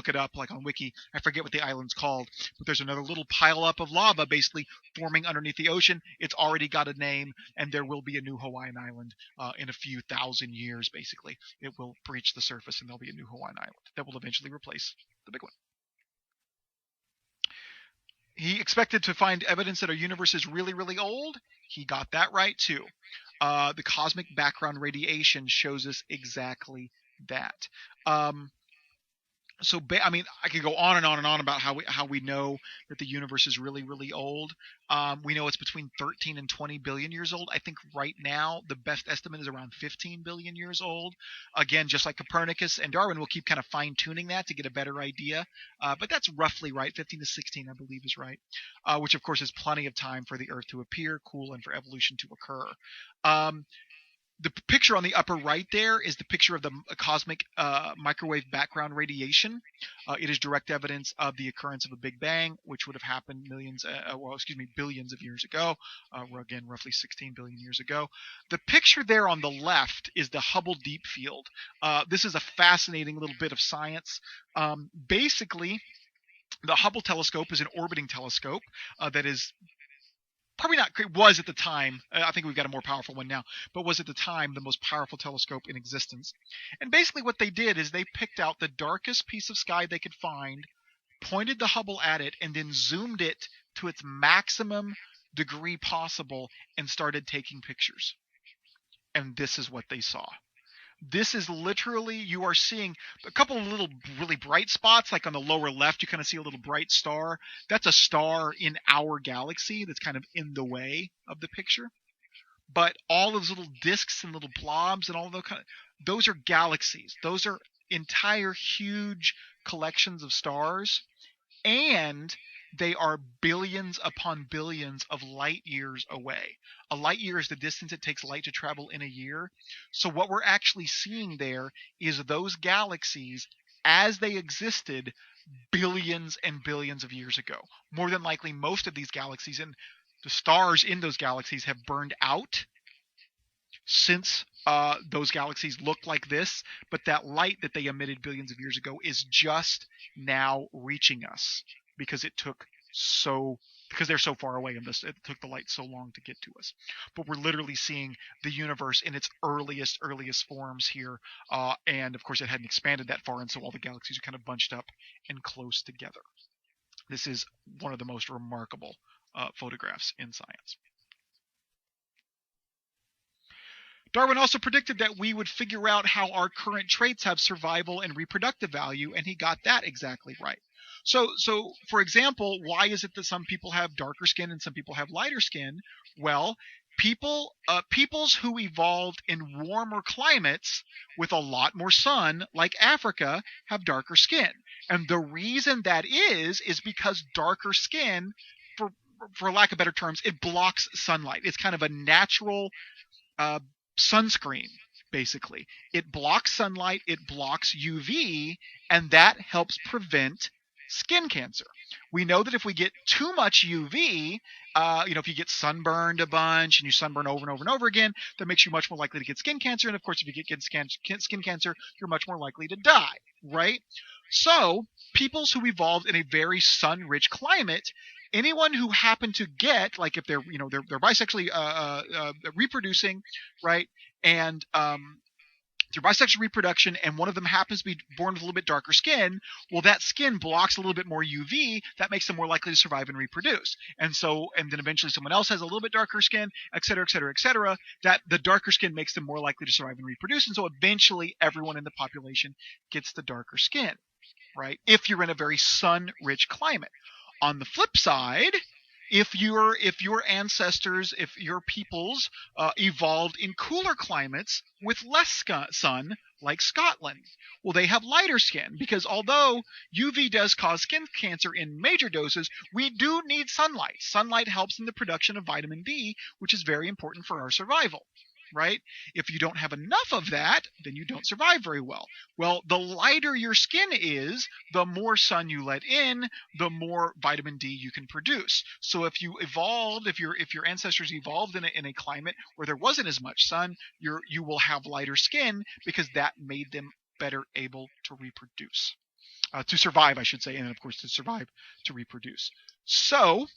it up, like on Wiki, I forget what the island's called, but there's another little pile up of lava basically forming underneath the ocean. It's already got a name, and there will be a new Hawaiian island in a few thousand years. Basically, it will breach the surface, and there'll be a new Hawaiian island that will eventually replace the big one. He expected to find evidence that our universe is really, really old. He got that right too. The cosmic background radiation shows us exactly that. I could go on and on and on about how we know that the universe is really, really old. We know it's between 13 and 20 billion years old. I think right now the best estimate is around 15 billion years old. Again, just like Copernicus and Darwin, we'll keep kind of fine-tuning that to get a better idea. But that's roughly right. 15 to 16, I believe, is right. Which, of course, is plenty of time for the Earth to appear, cool, and for evolution to occur. The picture on the upper right there is the picture of the cosmic microwave background radiation. It is direct evidence of the occurrence of a Big Bang, which would have happened billions of years ago. Again, roughly 16 billion years ago. The picture there on the left is the Hubble Deep Field. This is a fascinating little bit of science. Basically, the Hubble telescope is an orbiting telescope that is probably not, was at the time, I think we've got a more powerful one now, but was at the time the most powerful telescope in existence. And basically what they did is they picked out the darkest piece of sky they could find, pointed the Hubble at it, and then zoomed it to its maximum degree possible and started taking pictures. And this is what they saw. This is literally, you are seeing a couple of little really bright spots, like on the lower left, you kind of see a little bright star. That's a star in our galaxy that's kind of in the way of the picture. But all those little disks and little blobs and all those are galaxies. Those are entire huge collections of stars, and they are billions upon billions of light years away. A light year is the distance it takes light to travel in a year. So what we're actually seeing there is those galaxies as they existed billions and billions of years ago. More than likely, most of these galaxies and the stars in those galaxies have burned out since those galaxies look like this, but that light that they emitted billions of years ago is just now reaching us because they're so far away, and it took the light so long to get to us. But we're literally seeing the universe in its earliest forms here, and of course it hadn't expanded that far, and so all the galaxies are kind of bunched up and close together. This is one of the most remarkable photographs in science. Darwin also predicted that we would figure out how our current traits have survival and reproductive value, and he got that exactly right. So for example, why is it that some people have darker skin and some people have lighter skin? Well, peoples who evolved in warmer climates with a lot more sun, like Africa, have darker skin. And the reason that is because darker skin, for lack of better terms, it blocks sunlight. It's kind of a natural sunscreen, basically. It blocks sunlight, it blocks UV, and that helps prevent skin cancer. We know that if we get too much UV, if you get sunburned a bunch and you sunburn over and over and over again, that makes you much more likely to get skin cancer. And of course, if you get skin cancer, you're much more likely to die, right? So peoples who evolved in a very sun-rich climate, anyone who happened to get, like if they're bisexually reproducing, right, and through bisexual reproduction, and one of them happens to be born with a little bit darker skin, well, that skin blocks a little bit more UV. That makes them more likely to survive and reproduce. And then eventually someone else has a little bit darker skin, et cetera, et cetera, et cetera. That the darker skin makes them more likely to survive and reproduce. And so eventually everyone in the population gets the darker skin, right? If you're in a very sun-rich climate. On the flip side, if your ancestors, if your peoples evolved in cooler climates with less sun, like Scotland, well, they have lighter skin, because although UV does cause skin cancer in major doses, we do need sunlight. Sunlight helps in the production of vitamin D, which is very important for our survival. Right? If you don't have enough of that, then you don't survive very well. Well, the lighter your skin is, the more sun you let in, the more vitamin D you can produce. So if your ancestors evolved in a climate where there wasn't as much sun, you will have lighter skin, because that made them better able to reproduce. To survive, I should say, and of course to reproduce. So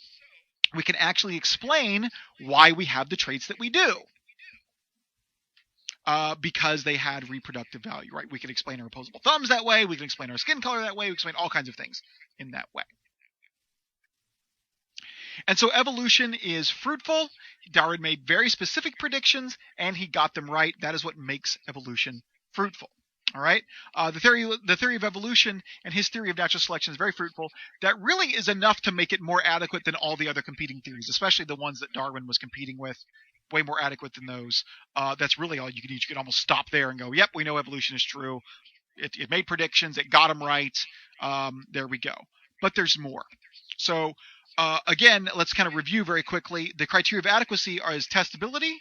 we can actually explain why we have the traits that we do. Because they had reproductive value, right? We can explain our opposable thumbs that way. We can explain our skin color that way. We can explain all kinds of things in that way. And so evolution is fruitful. Darwin made very specific predictions, and he got them right. That is what makes evolution fruitful. All right. The theory of evolution and his theory of natural selection is very fruitful. That really is enough to make it more adequate than all the other competing theories, especially the ones that Darwin was competing with. Way more adequate than those. That's really all you can do. You can almost stop there and go, yep, we know evolution is true. It made predictions. It got them right. There we go. But there's more. So again, let's kind of review very quickly. The criteria of adequacy is testability,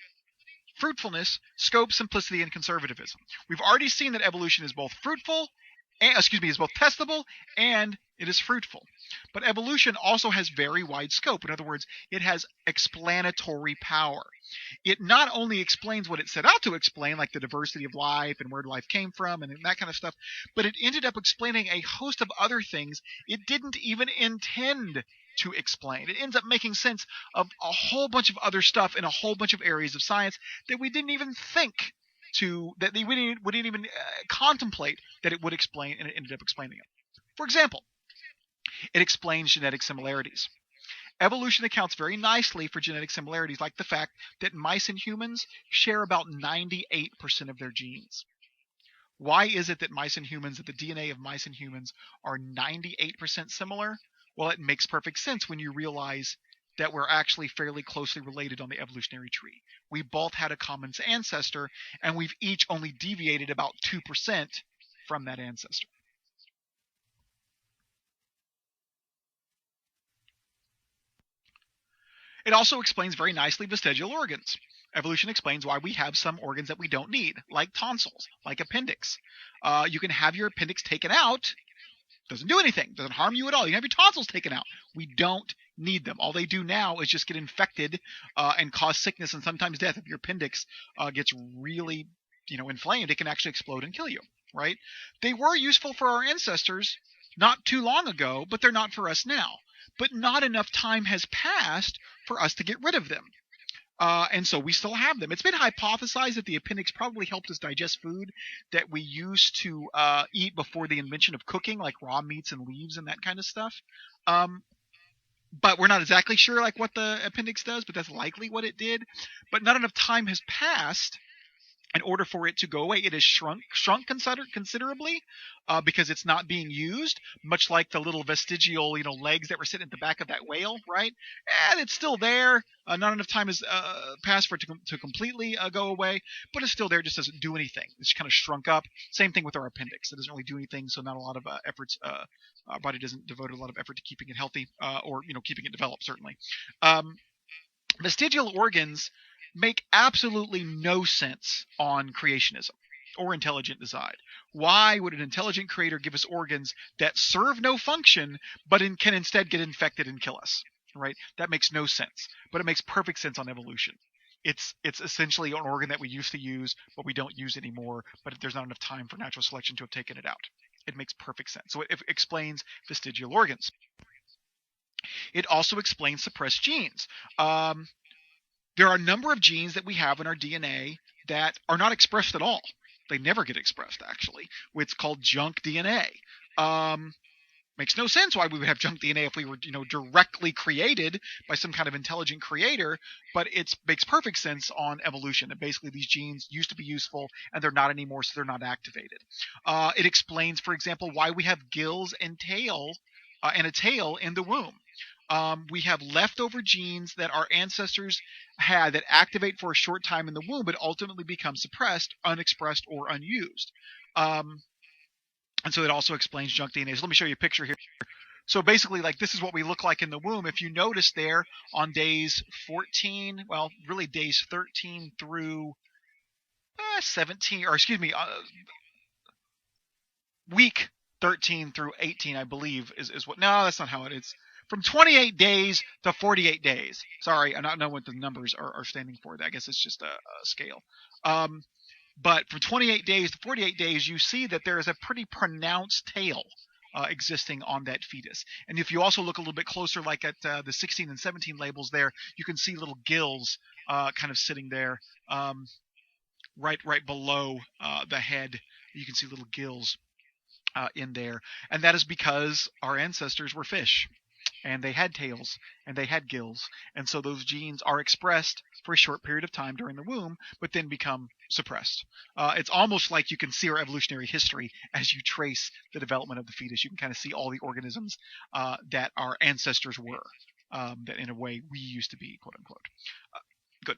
fruitfulness, scope, simplicity, and conservatism. We've already seen that evolution is both is both testable and it is fruitful. But evolution also has very wide scope. In other words, it has explanatory power. It not only explains what it set out to explain, like the diversity of life and where life came from and that kind of stuff, but it ended up explaining a host of other things it didn't even intend to explain. It ends up making sense of a whole bunch of other stuff in a whole bunch of areas of science that we didn't even think that we wouldn't even contemplate that it would explain, and it ended up explaining it. For example, It explains genetic similarities. Evolution accounts very nicely for genetic similarities, like the fact that mice and humans share about 98% of their genes. Why is it that that the DNA of mice and humans are 98% similar? Well, it makes perfect sense when you realize that we're actually fairly closely related on the evolutionary tree. We both had a common ancestor, and we've each only deviated about 2% from that ancestor. It also explains very nicely vestigial organs. Evolution explains why we have some organs that we don't need, like tonsils, like appendix. You can have your appendix taken out, doesn't do anything, doesn't harm you at all. You can have your tonsils taken out. We don't need them. All they do now is just get infected and cause sickness and sometimes death. If your appendix gets really, inflamed, it can actually explode and kill you. Right? They were useful for our ancestors not too long ago, but they're not for us now. But not enough time has passed for us to get rid of them. And so we still have them. It's been hypothesized that the appendix probably helped us digest food that we used to eat before the invention of cooking, like raw meats and leaves and that kind of stuff. But we're not exactly sure like what the appendix does, but that's likely what it did. But not enough time has passed in order for it to go away. It has shrunk considerably because it's not being used, much like the little vestigial, legs that were sitting at the back of that whale, right? And it's still there. Not enough time has passed for it to completely go away, but it's still there. It just doesn't do anything. It's kind of shrunk up. Same thing with our appendix. It doesn't really do anything, so not a lot of efforts. Our body doesn't devote a lot of effort to keeping it healthy or keeping it developed, certainly. Vestigial organs make absolutely no sense on creationism or intelligent design. Why would an intelligent creator give us organs that serve no function but can instead get infected and kill us? Right? That makes no sense, but it makes perfect sense on evolution. It's essentially an organ that we used to use but we don't use anymore, but there's not enough time for natural selection to have taken it out. It makes perfect sense. So it explains vestigial organs. It also explains suppressed genes. There are a number of genes that we have in our DNA that are not expressed at all. They never get expressed, actually. It's called junk DNA. Makes no sense why we would have junk DNA if we were, directly created by some kind of intelligent creator, but it makes perfect sense on evolution. And basically, these genes used to be useful, and they're not anymore, so they're not activated. It explains, for example, why we have gills and a tail in the womb. We have leftover genes that our ancestors had that activate for a short time in the womb, but ultimately become suppressed, unexpressed, or unused. And so it also explains junk DNA. So let me show you a picture here. So basically, like, this is what we look like in the womb. If you notice there on days 14, well, really days 13 through 17, or excuse me, week 13 through 18, I believe, is what. No, that's not how it is. From 28 days to 48 days. Sorry, I don't know what the numbers are standing for. I guess it's just a scale. But from 28 days to 48 days, you see that there is a pretty pronounced tail existing on that fetus. And if you also look a little bit closer, like at the 16 and 17 labels there, you can see little gills kind of sitting there right below the head. You can see little gills in there. And that is because our ancestors were fish. And they had tails, and they had gills, and so those genes are expressed for a short period of time during the womb, but then become suppressed. It's almost like you can see our evolutionary history as you trace the development of the fetus. You can kind of see all the organisms that our ancestors were, that in a way we used to be, quote unquote. Good.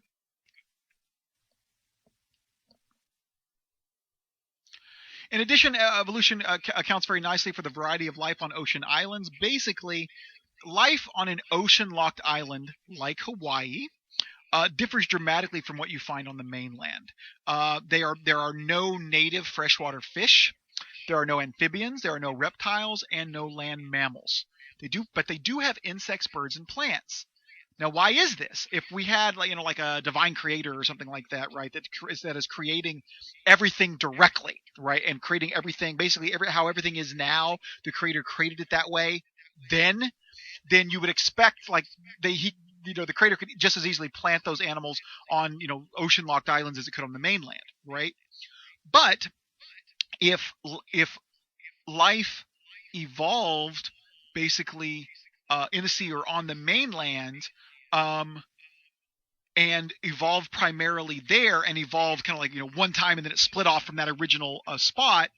In addition, evolution accounts very nicely for the variety of life on ocean islands. Basically, life on an ocean-locked island like Hawaii differs dramatically from what you find on the mainland. There are no native freshwater fish. There are no amphibians. There are no reptiles and no land mammals. They do have insects, birds, and plants. Now, why is this? If we had, like a divine creator or something like that, right, that is creating everything directly, right, and creating everything, basically how everything is now, the creator created it that way, then you would expect, the creator could just as easily plant those animals on, ocean locked islands as it could on the mainland, right? But if life evolved basically in the sea or on the mainland, um, and evolved primarily there, and evolved kind of like one time, and then it split off from that original spot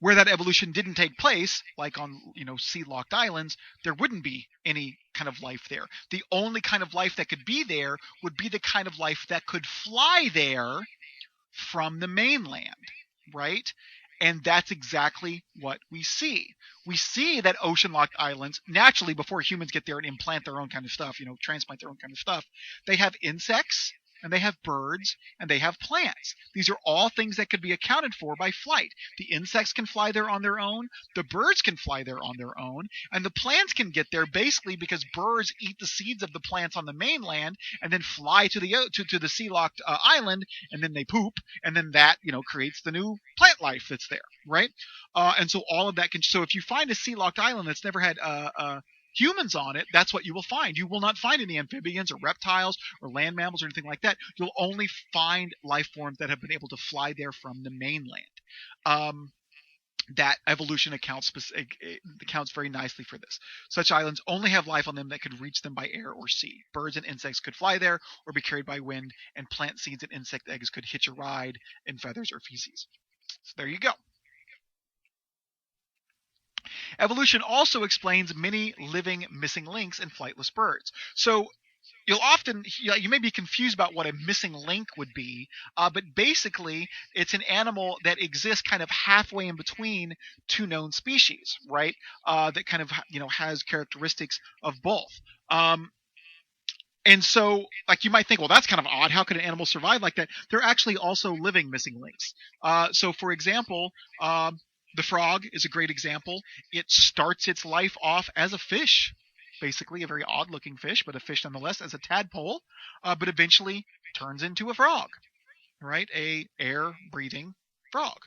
where that evolution didn't take place, like on sea locked islands, there wouldn't be any kind of life there. The only kind of life that could be there would be the kind of life that could fly there from the mainland, right? And that's exactly what we see. We see that ocean locked islands, naturally, before humans get there and implant their own kind of stuff, transplant their own kind of stuff, they have insects and they have birds and they have plants. These are all things that could be accounted for by flight. The insects can fly there on their own, the birds can fly there on their own, and the plants can get there basically because birds eat the seeds of the plants on the mainland and then fly to the sea locked island, and then they poop, and then that creates the new plant life that's there, right? And so all of that can. So if you find a sea locked island that's never had humans on it, that's what you will find. You will not find any amphibians or reptiles or land mammals or anything like that. You'll only find life forms that have been able to fly there from the mainland. That evolution accounts very nicely for this. Such islands only have life on them that could reach them by air or sea. Birds and insects could fly there or be carried by wind, and plant seeds and insect eggs could hitch a ride in feathers or feces. So there you go. Evolution also explains many living missing links in flightless birds. So you may be confused about what a missing link would be, but basically it's an animal that exists kind of halfway in between two known species, right? That kind of has characteristics of both. And so, like, you might think, well, that's kind of odd. How could an animal survive like that? They're actually also living missing links. So, for example, the frog is a great example. It starts its life off as a fish, basically a very odd-looking fish, but a fish nonetheless, as a tadpole, but eventually turns into a frog, right? A air-breathing frog.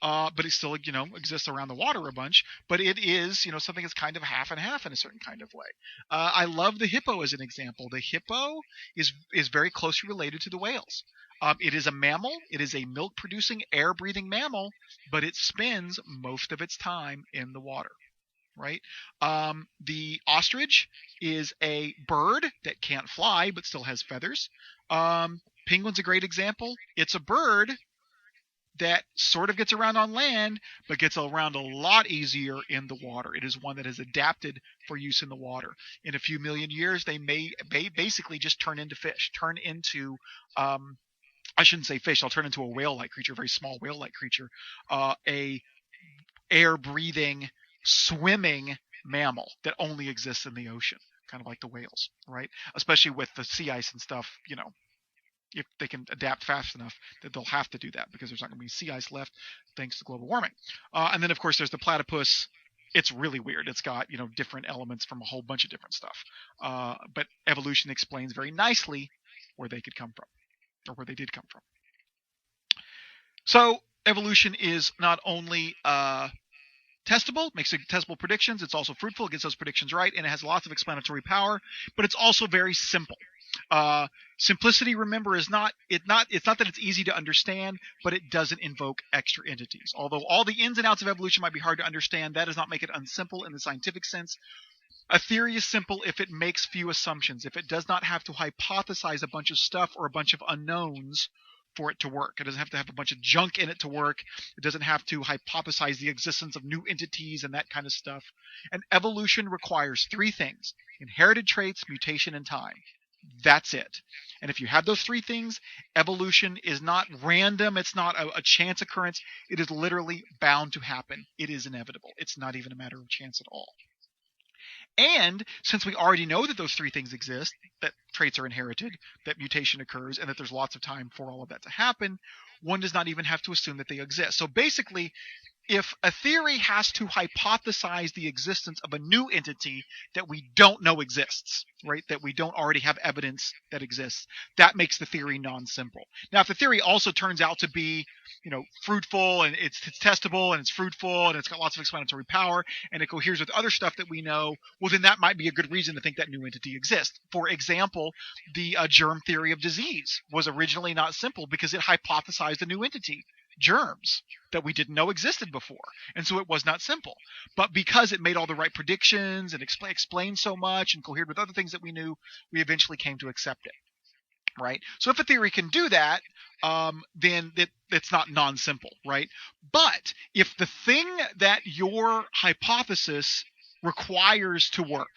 But it still, exists around the water a bunch. But it is, something that's kind of half and half in a certain kind of way. I love the hippo as an example. The hippo is very closely related to the whales. It is a mammal. It is a milk-producing, air-breathing mammal, but it spends most of its time in the water, right? The ostrich is a bird that can't fly but still has feathers. Penguin's a great example. It's a bird that sort of gets around on land, but gets around a lot easier in the water. It is one that has adapted for use in the water. In a few million years, they may basically just turn into fish, I shouldn't say fish, I'll turn into a whale-like creature, a very small whale-like creature, a air-breathing, swimming mammal that only exists in the ocean, kind of like the whales, right? Especially with the sea ice and stuff, if they can adapt fast enough, that they'll have to do that because there's not going to be sea ice left thanks to global warming. And then, of course, there's the platypus. It's really weird. It's got, different elements from a whole bunch of different stuff. But evolution explains very nicely where they could come from, or where they did come from. So evolution is not only testable, makes testable predictions, it's also fruitful, it gets those predictions right, and it has lots of explanatory power, but it's also very simple. Simplicity, remember, it's not that it's easy to understand, but it doesn't invoke extra entities. Although all the ins and outs of evolution might be hard to understand, that does not make it unsimple in the scientific sense. A theory is simple if it makes few assumptions, if it does not have to hypothesize a bunch of stuff or a bunch of unknowns for it to work. It doesn't have to have a bunch of junk in it to work. It doesn't have to hypothesize the existence of new entities and that kind of stuff. And evolution requires three things: inherited traits, mutation, and time. That's it. And if you have those three things, evolution is not random. It's not a chance occurrence. It is literally bound to happen. It is inevitable. It's not even a matter of chance at all. And since we already know that those three things exist, that traits are inherited, that mutation occurs, and that there's lots of time for all of that to happen, one does not even have to assume that they exist. So basically, if a theory has to hypothesize the existence of a new entity that we don't know exists, right, that we don't already have evidence that exists, that makes the theory non-simple. Now, if the theory also turns out to be, fruitful, and it's testable, and it's fruitful, and it's got lots of explanatory power, and it coheres with other stuff that we know, well, then that might be a good reason to think that new entity exists. For example, the germ theory of disease was originally not simple because it hypothesized a new entity. germs that we didn't know existed before. And so it was not simple. But because it made all the right predictions and explained so much and cohered with other things that we knew, we eventually came to accept it. Right? So if a theory can do that, then it's not non-simple, right? But if the thing that your hypothesis requires to work,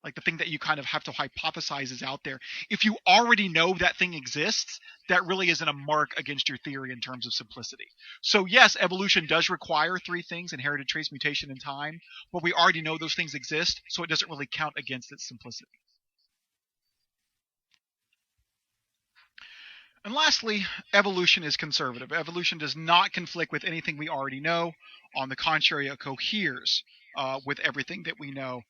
like the thing that you kind of have to hypothesize is out there, if you already know that thing exists, that really isn't a mark against your theory in terms of simplicity. So yes, evolution does require three things: inherited trace, mutation, and time, but we already know those things exist, so it doesn't really count against its simplicity. And lastly, evolution is conservative. Evolution does not conflict with anything we already know. On the contrary, it coheres with everything that we know.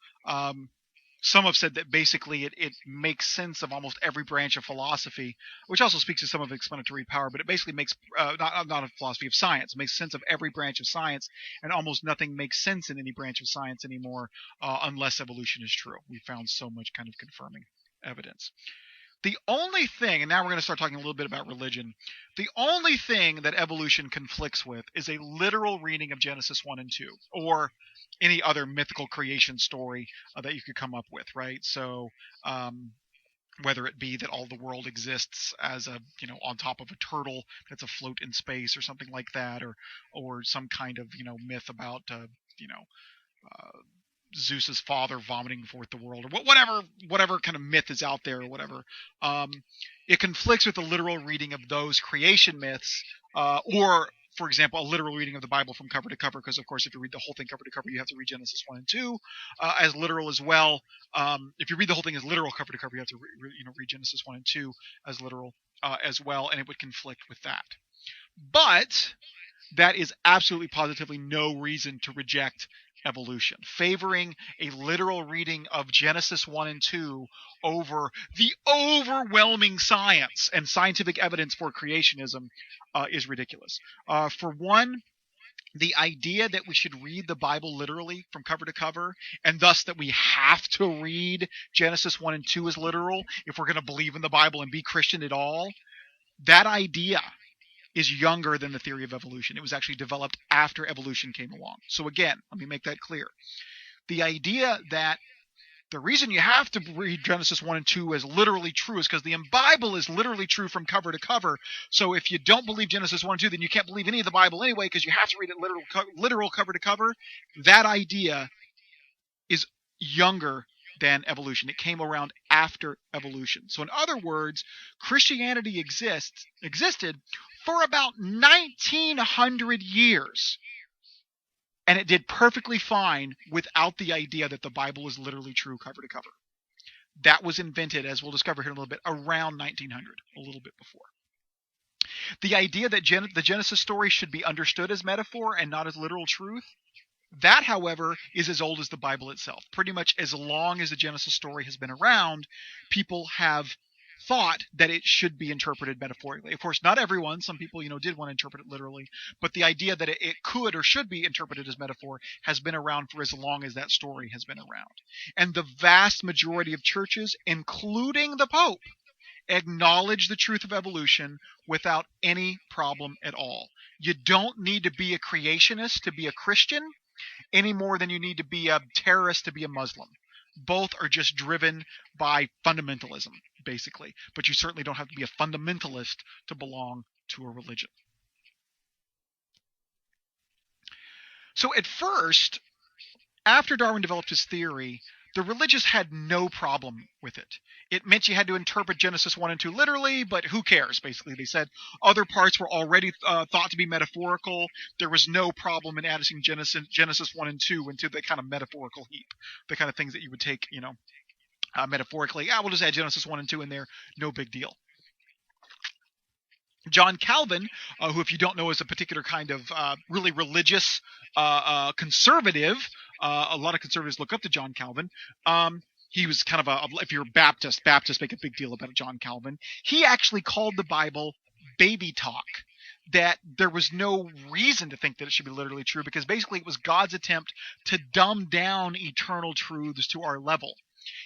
Some have said that basically it makes sense of almost every branch of philosophy, which also speaks to some of explanatory power, but it basically makes, not a philosophy of science, it makes sense of every branch of science, and almost nothing makes sense in any branch of science anymore unless evolution is true. We found so much kind of confirming evidence. The only thing, and now we're going to start talking a little bit about religion, the only thing that evolution conflicts with is a literal reading of Genesis 1 and 2, or any other mythical creation story that you could come up with, right? So whether it be that all the world exists as a, on top of a turtle that's afloat in space or something like that, or some kind of, myth about, Zeus's father vomiting forth the world, or whatever kind of myth is out there, or whatever. It conflicts with the literal reading of those creation myths, or, for example, a literal reading of the Bible from cover to cover, because of course, if you read the whole thing cover to cover, you have to read Genesis 1 and 2 as literal as well. If you read the whole thing as literal cover to cover, you have to read Genesis 1 and 2 as literal as well, and it would conflict with that. But that is absolutely positively no reason to reject evolution. Favoring a literal reading of Genesis 1 and 2 over the overwhelming science and scientific evidence for creationism is ridiculous. For one, the idea that we should read the Bible literally from cover to cover, and thus that we have to read Genesis 1 and 2 as literal if we're going to believe in the Bible and be Christian at all, that idea is younger than the theory of evolution. It was actually developed after evolution came along. So again, let me make that clear. The idea that the reason you have to read Genesis 1 and 2 as literally true is because the Bible is literally true from cover to cover. So if you don't believe Genesis 1 and 2, then you can't believe any of the Bible anyway, because you have to read it literal cover to cover. That idea is younger than evolution. It came around after evolution. So in other words, Christianity existed for about 1900 years. And it did perfectly fine without the idea that the Bible is literally true cover to cover. That was invented, as we'll discover here in a little bit, around 1900, a little bit before. The idea that the Genesis story should be understood as metaphor and not as literal truth, that, however, is as old as the Bible itself. Pretty much as long as the Genesis story has been around, people have thought that it should be interpreted metaphorically. Of course, not everyone. Some people, did want to interpret it literally. But the idea that it could or should be interpreted as metaphor has been around for as long as that story has been around. And the vast majority of churches, including the Pope, acknowledge the truth of evolution without any problem at all. You don't need to be a creationist to be a Christian any more than you need to be a terrorist to be a Muslim. Both are just driven by fundamentalism, basically. But you certainly don't have to be a fundamentalist to belong to a religion. So at first, after Darwin developed his theory, the religious had no problem with it. It meant you had to interpret Genesis 1 and 2 literally, but who cares, basically. They said other parts were already thought to be metaphorical. There was no problem in adding Genesis 1 and 2 into the kind of metaphorical heap, the kind of things that you would take, metaphorically. We'll just add Genesis 1 and 2 in there. No big deal. John Calvin, who, if you don't know, is a particular kind of really religious conservative. A lot of conservatives look up to John Calvin. He was kind of if you're Baptists make a big deal about John Calvin. He actually called the Bible baby talk, that there was no reason to think that it should be literally true, because basically it was God's attempt to dumb down eternal truths to our level.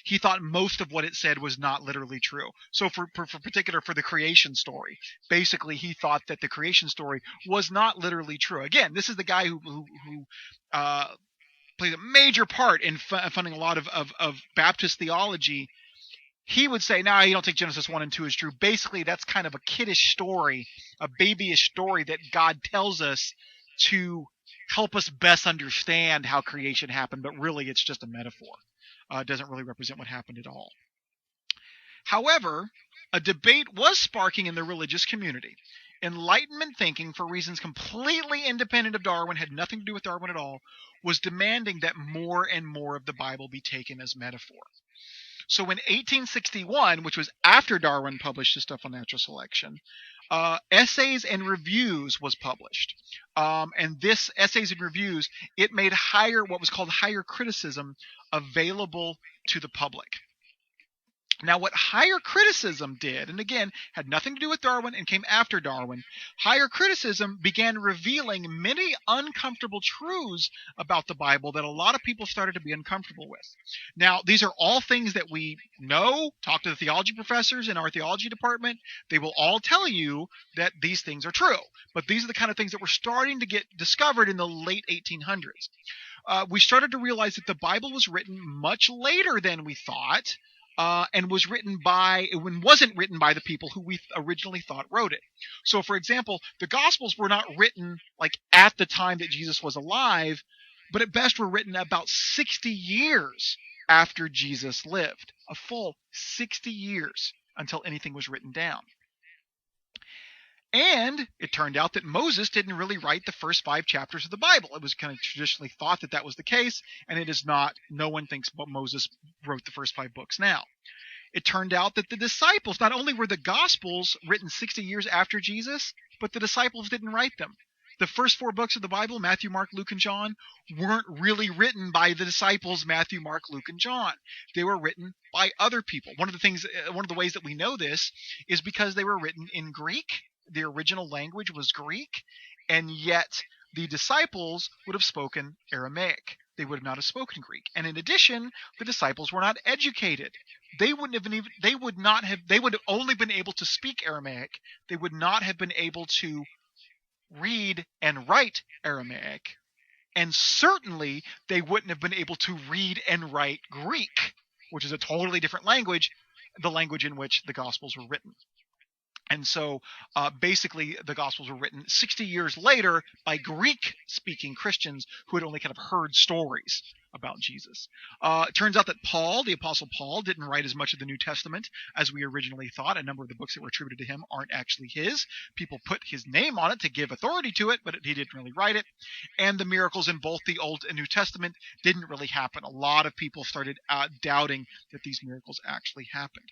He thought most of what it said was not literally true. So for particular for the creation story, basically he thought that the creation story was not literally true. Again, this is the guy who played a major part in funding a lot of Baptist theology. He would say, "No, you don't think Genesis 1 and 2 is true." Basically, that's kind of a kiddish story, a babyish story that God tells us to help us best understand how creation happened, but really it's just a metaphor. It doesn't really represent what happened at all. However, a debate was sparking in the religious community. Enlightenment thinking, for reasons completely independent of Darwin, had nothing to do with Darwin at all, was demanding that more and more of the Bible be taken as metaphor. So in 1861, which was after Darwin published his stuff on natural selection, Essays and Reviews was published. And this Essays and Reviews, it made what was called higher criticism available to the public. Now, what higher criticism did, and again, had nothing to do with Darwin and came after Darwin, higher criticism began revealing many uncomfortable truths about the Bible that a lot of people started to be uncomfortable with. Now, these are all things that we know. Talk to the theology professors in our theology department. They will all tell you that these things are true. But these are the kind of things that were starting to get discovered in the late 1800s. We started to realize that the Bible was written much later than we thought. And wasn't written by the people who we originally thought wrote it. So, for example, the Gospels were not written like at the time that Jesus was alive, but at best were written about 60 years after Jesus lived. A full 60 years until anything was written down. And it turned out that Moses didn't really write the first 5 chapters of the Bible. It was kind of traditionally thought that that was the case, and it is not. No one thinks Moses wrote the first 5 books now. It turned out that the disciples, not only were the Gospels written 60 years after Jesus, but the disciples didn't write them. The first 4 books of the Bible, Matthew, Mark, Luke, and John, weren't really written by the disciples Matthew, Mark, Luke, and John. They were written by other people. One of the ways that we know this is because they were written in Greek. The original language was Greek, and yet the disciples would have spoken Aramaic. They would not have spoken Greek. And in addition, the disciples were not educated. They would have only been able to speak Aramaic. They would not have been able to read and write Aramaic. And certainly they wouldn't have been able to read and write Greek, which is a totally different language, the language in which the Gospels were written. And so basically the Gospels were written 60 years later by Greek-speaking Christians who had only kind of heard stories about Jesus. It turns out that Paul, the Apostle Paul, didn't write as much of the New Testament as we originally thought. A number of the books that were attributed to him aren't actually his. People put his name on it to give authority to it, but he didn't really write it. And the miracles in both the Old and New Testament didn't really happen. A lot of people started doubting that these miracles actually happened.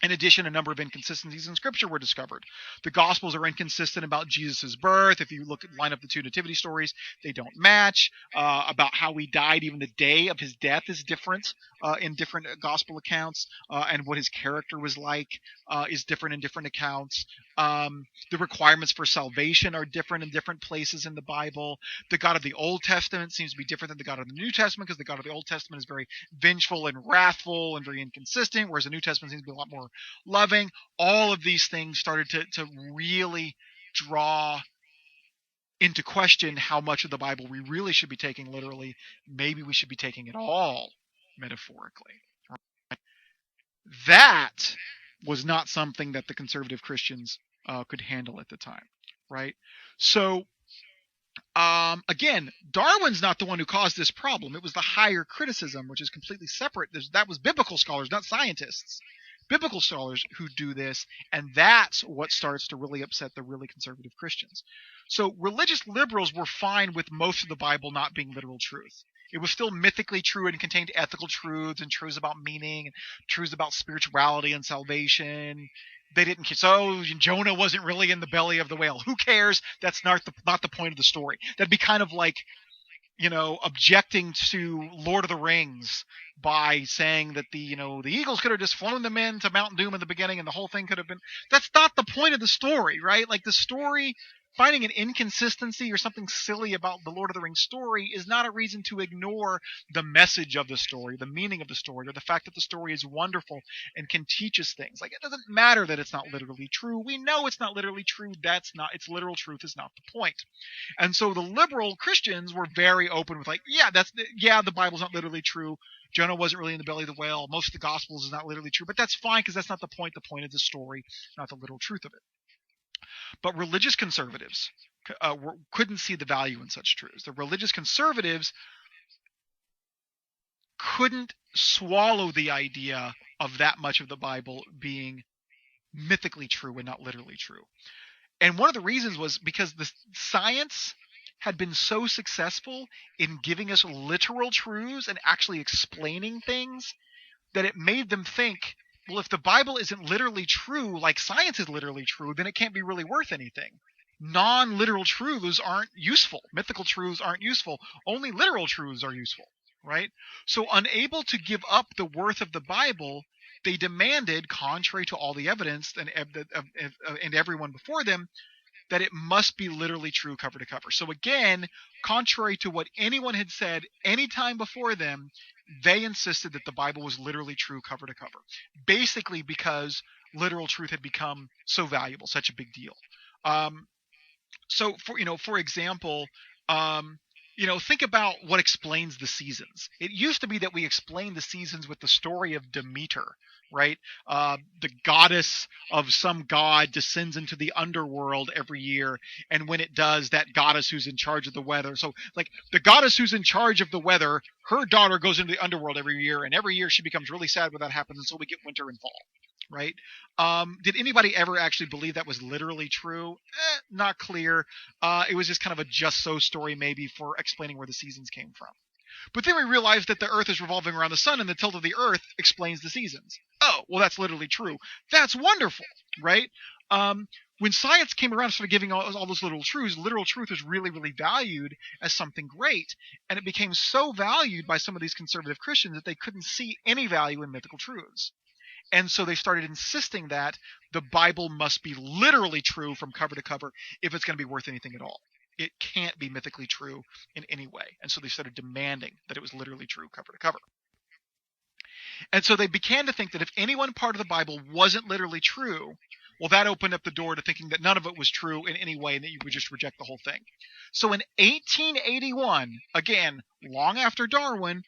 In addition, a number of inconsistencies in Scripture were discovered. The Gospels are inconsistent about Jesus' birth. If you line up the 2 nativity stories, they don't match. About how he died, even the day of his death is different in different Gospel accounts, and what his character was like is different in different accounts. The requirements for salvation are different in different places in the Bible. The God of the Old Testament seems to be different than the God of the New Testament, because the God of the Old Testament is very vengeful and wrathful and very inconsistent, whereas the New Testament seems to be a lot more loving. All of these things started to really draw into question how much of the Bible we really should be taking literally. Maybe we should be taking it all metaphorically. Right? That was not something that the conservative Christians could handle at the time, right? So again, Darwin's not the one who caused this problem. It was the higher criticism, which is completely separate. That was biblical scholars, not scientists. Biblical scholars who do this, and that's what starts to really upset the really conservative Christians. So religious liberals were fine with most of the Bible not being literal truth. It was still mythically true and contained ethical truths and truths about meaning and truths about spirituality and salvation. They didn't care. So Jonah wasn't really in the belly of the whale. Who cares? That's not the point of the story. That'd be kind of like, objecting to Lord of the Rings by saying that the Eagles could have just flown them into Mount Doom in the beginning and the whole thing could have been. That's not the point of the story, right? Like, the story finding an inconsistency or something silly about the Lord of the Rings story is not a reason to ignore the message of the story, the meaning of the story, or the fact that the story is wonderful and can teach us things. Like, it doesn't matter that it's not literally true. We know it's not literally true. That's not, its literal truth is not the point. And so the liberal Christians were very open with, like, yeah, the Bible's not literally true. Jonah wasn't really in the belly of the whale. Most of the Gospels is not literally true, but that's fine because that's not the point. The point of the story, not the literal truth of it. But religious conservatives couldn't see the value in such truths. The religious conservatives couldn't swallow the idea of that much of the Bible being mythically true and not literally true. And one of the reasons was because the science had been so successful in giving us literal truths and actually explaining things that it made them think, well, if the Bible isn't literally true, like science is literally true, then it can't be really worth anything. Non-literal truths aren't useful. Mythical truths aren't useful. Only literal truths are useful, right? So unable to give up the worth of the Bible, they demanded, contrary to all the evidence and everyone before them, that it must be literally true cover to cover. So again, contrary to what anyone had said any time before them, they insisted that the Bible was literally true cover to cover, basically because literal truth had become so valuable, such a big deal. So for example, think about what explains the seasons. It used to be that we explained the seasons with the story of Demeter, right? The goddess of some god descends into the underworld every year, and when it does, that goddess who's in charge of the weather. So, like, the goddess who's in charge of the weather, her daughter goes into the underworld every year, and every year she becomes really sad when that happens, and so we get winter and fall. Right? Did anybody ever actually believe that was literally true? Not clear. It was just kind of a just so story maybe for explaining where the seasons came from. But then we realized that the Earth is revolving around the sun and the tilt of the Earth explains the seasons. Oh, well, that's literally true. That's wonderful, right? When science came around and started giving all those literal truth was really, really valued as something great. And it became so valued by some of these conservative Christians that they couldn't see any value in mythical truths. And so they started insisting that the Bible must be literally true from cover to cover if it's going to be worth anything at all. It can't be mythically true in any way. And so they started demanding that it was literally true cover to cover. And so they began to think that if any one part of the Bible wasn't literally true, well, that opened up the door to thinking that none of it was true in any way and that you would just reject the whole thing. So in 1881, again, long after Darwin,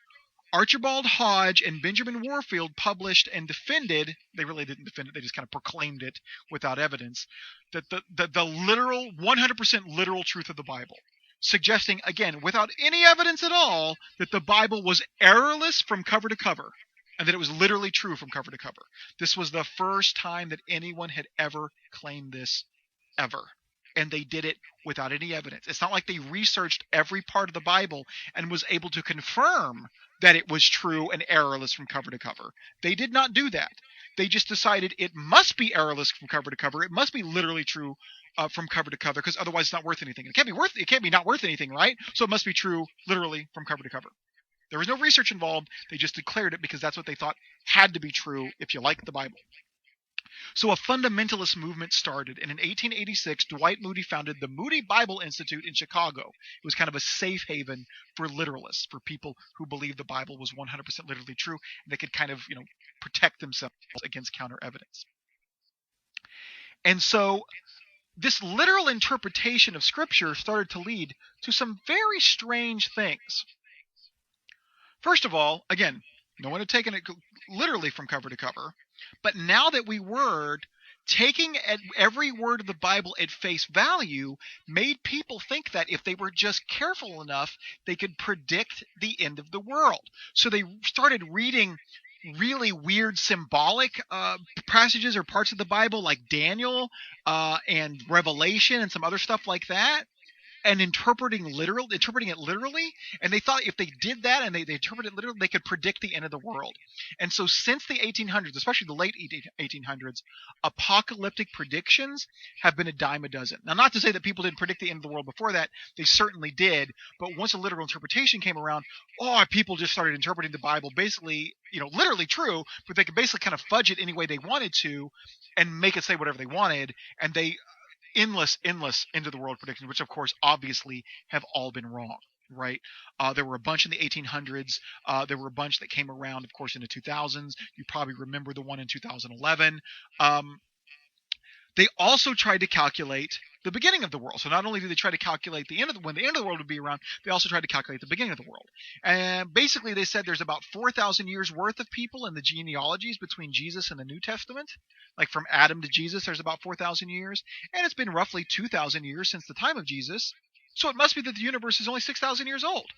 Archibald Hodge and Benjamin Warfield published and defended, they really didn't defend it, they just kind of proclaimed it without evidence, that the literal, 100% literal truth of the Bible, suggesting, again, without any evidence at all, that the Bible was errorless from cover to cover, and that it was literally true from cover to cover. This was the first time that anyone had ever claimed this, ever. And they did it without any evidence. It's not like they researched every part of the Bible and was able to confirm that it was true and errorless from cover to cover. They did not do that. They just decided it must be errorless from cover to cover. It must be literally true from cover to cover, because otherwise it's not worth anything. It can't be not worth anything, right? So it must be true literally from cover to cover. There was no research involved. They just declared it because that's what they thought had to be true if you like the Bible. So a fundamentalist movement started, and in 1886, Dwight Moody founded the Moody Bible Institute in Chicago. It was kind of a safe haven for literalists, for people who believed the Bible was 100% literally true, and they could kind of, protect themselves against counter evidence. And so this literal interpretation of Scripture started to lead to some very strange things. First of all, again, no one had taken it literally from cover to cover. But now that we were taking every word of the Bible at face value, made people think that if they were just careful enough, they could predict the end of the world. So they started reading really weird symbolic passages or parts of the Bible, like Daniel and Revelation and some other stuff like that, and interpreting it literally, and they thought if they did that and they interpreted it literally, they could predict the end of the world. And so since the 1800s, especially the late 1800s, apocalyptic predictions have been a dime a dozen. Now, not to say that people didn't predict the end of the world before that, they certainly did, but once a literal interpretation came around, people just started interpreting the Bible basically, literally true, but they could basically kind of fudge it any way they wanted to and make it say whatever they wanted, and they endless end of the world predictions, which of course obviously have all been wrong. Right. There were a bunch in the 1800s. There were a bunch that came around, of course, in the 2000s. You probably remember the one in 2011. They also tried to calculate the beginning of the world. So not only did they try to calculate when the end of the world would be around, they also tried to calculate the beginning of the world. And basically they said there's about 4,000 years worth of people in the genealogies between Jesus and the New Testament. Like from Adam to Jesus, there's about 4,000 years. And it's been roughly 2,000 years since the time of Jesus. So it must be that the universe is only 6,000 years old,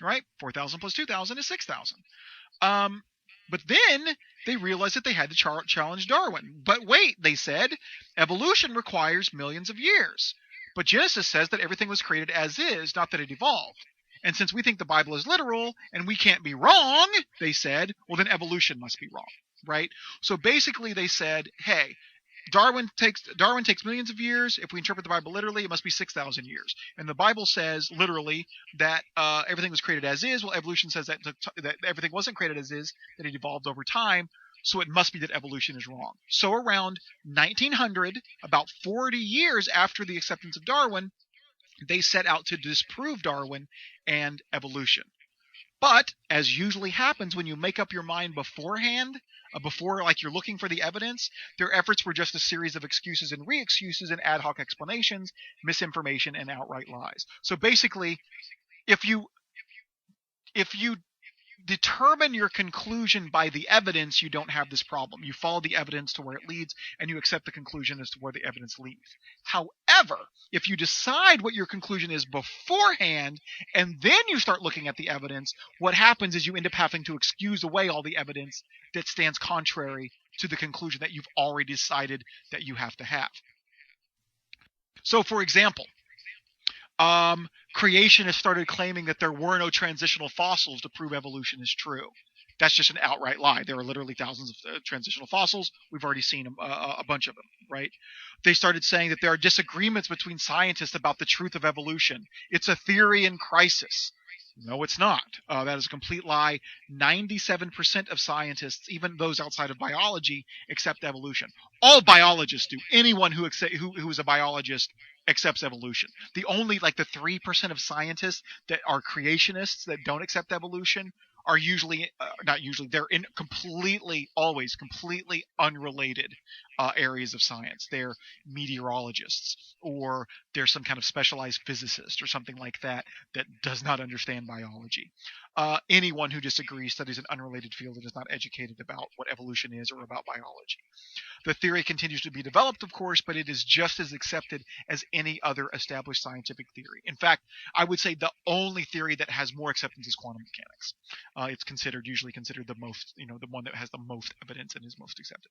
right? 4,000 plus 2,000 is 6,000. But then they realized that they had to challenge Darwin. But wait, they said, evolution requires millions of years. But Genesis says that everything was created as is, not that it evolved. And since we think the Bible is literal and we can't be wrong, they said, well, then evolution must be wrong, right? So basically they said, hey, Darwin takes millions of years. If we interpret the Bible literally, it must be 6,000 years. And the Bible says literally that everything was created as is. Well, evolution says that everything wasn't created as is, that it evolved over time. So it must be that evolution is wrong. So around 1900, about 40 years after the acceptance of Darwin, they set out to disprove Darwin and evolution. But as usually happens when you make up your mind beforehand, before like you're looking for the evidence, their efforts were just a series of excuses and re-excuses and ad hoc explanations, misinformation, and outright lies. So basically, if you determine your conclusion by the evidence, you don't have this problem. You follow the evidence to where it leads, and you accept the conclusion as to where the evidence leads. However, if you decide what your conclusion is beforehand, and then you start looking at the evidence, what happens is you end up having to excuse away all the evidence that stands contrary to the conclusion that you've already decided that you have to have. So, for example, creationists started claiming that there were no transitional fossils to prove evolution is true. That's just an outright lie. There are literally thousands of transitional fossils. We've already seen a bunch of them, right? They started saying that there are disagreements between scientists about the truth of evolution. It's a theory in crisis. No, it's not. That is a complete lie. 97% of scientists, even those outside of biology, accept evolution. All biologists do. Anyone who is a biologist accepts evolution. The only, like the 3% of scientists that are creationists that don't accept evolution are usually, not usually, they're in always completely unrelated areas of science. They're meteorologists, or they're some kind of specialized physicist or something like that that does not understand biology. Anyone who disagrees studies an unrelated field and is not educated about what evolution is or about biology. The theory continues to be developed, of course, but it is just as accepted as any other established scientific theory. In fact, I would say the only theory that has more acceptance is quantum mechanics. It's usually considered the most, the one that has the most evidence and is most accepted.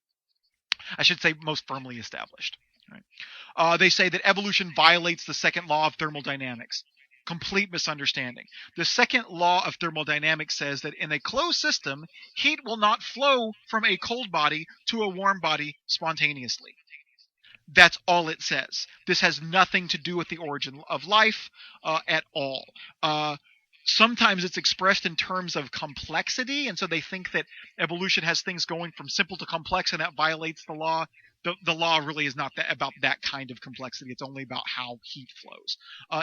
I should say most firmly established. Right? They say that evolution violates the second law of thermodynamics. Complete misunderstanding. The second law of thermodynamics says that in a closed system, heat will not flow from a cold body to a warm body spontaneously. That's all it says. This has nothing to do with the origin of life at all. Sometimes it's expressed in terms of complexity, and so they think that evolution has things going from simple to complex, and that violates the law. The law really is not about that kind of complexity. It's only about how heat flows.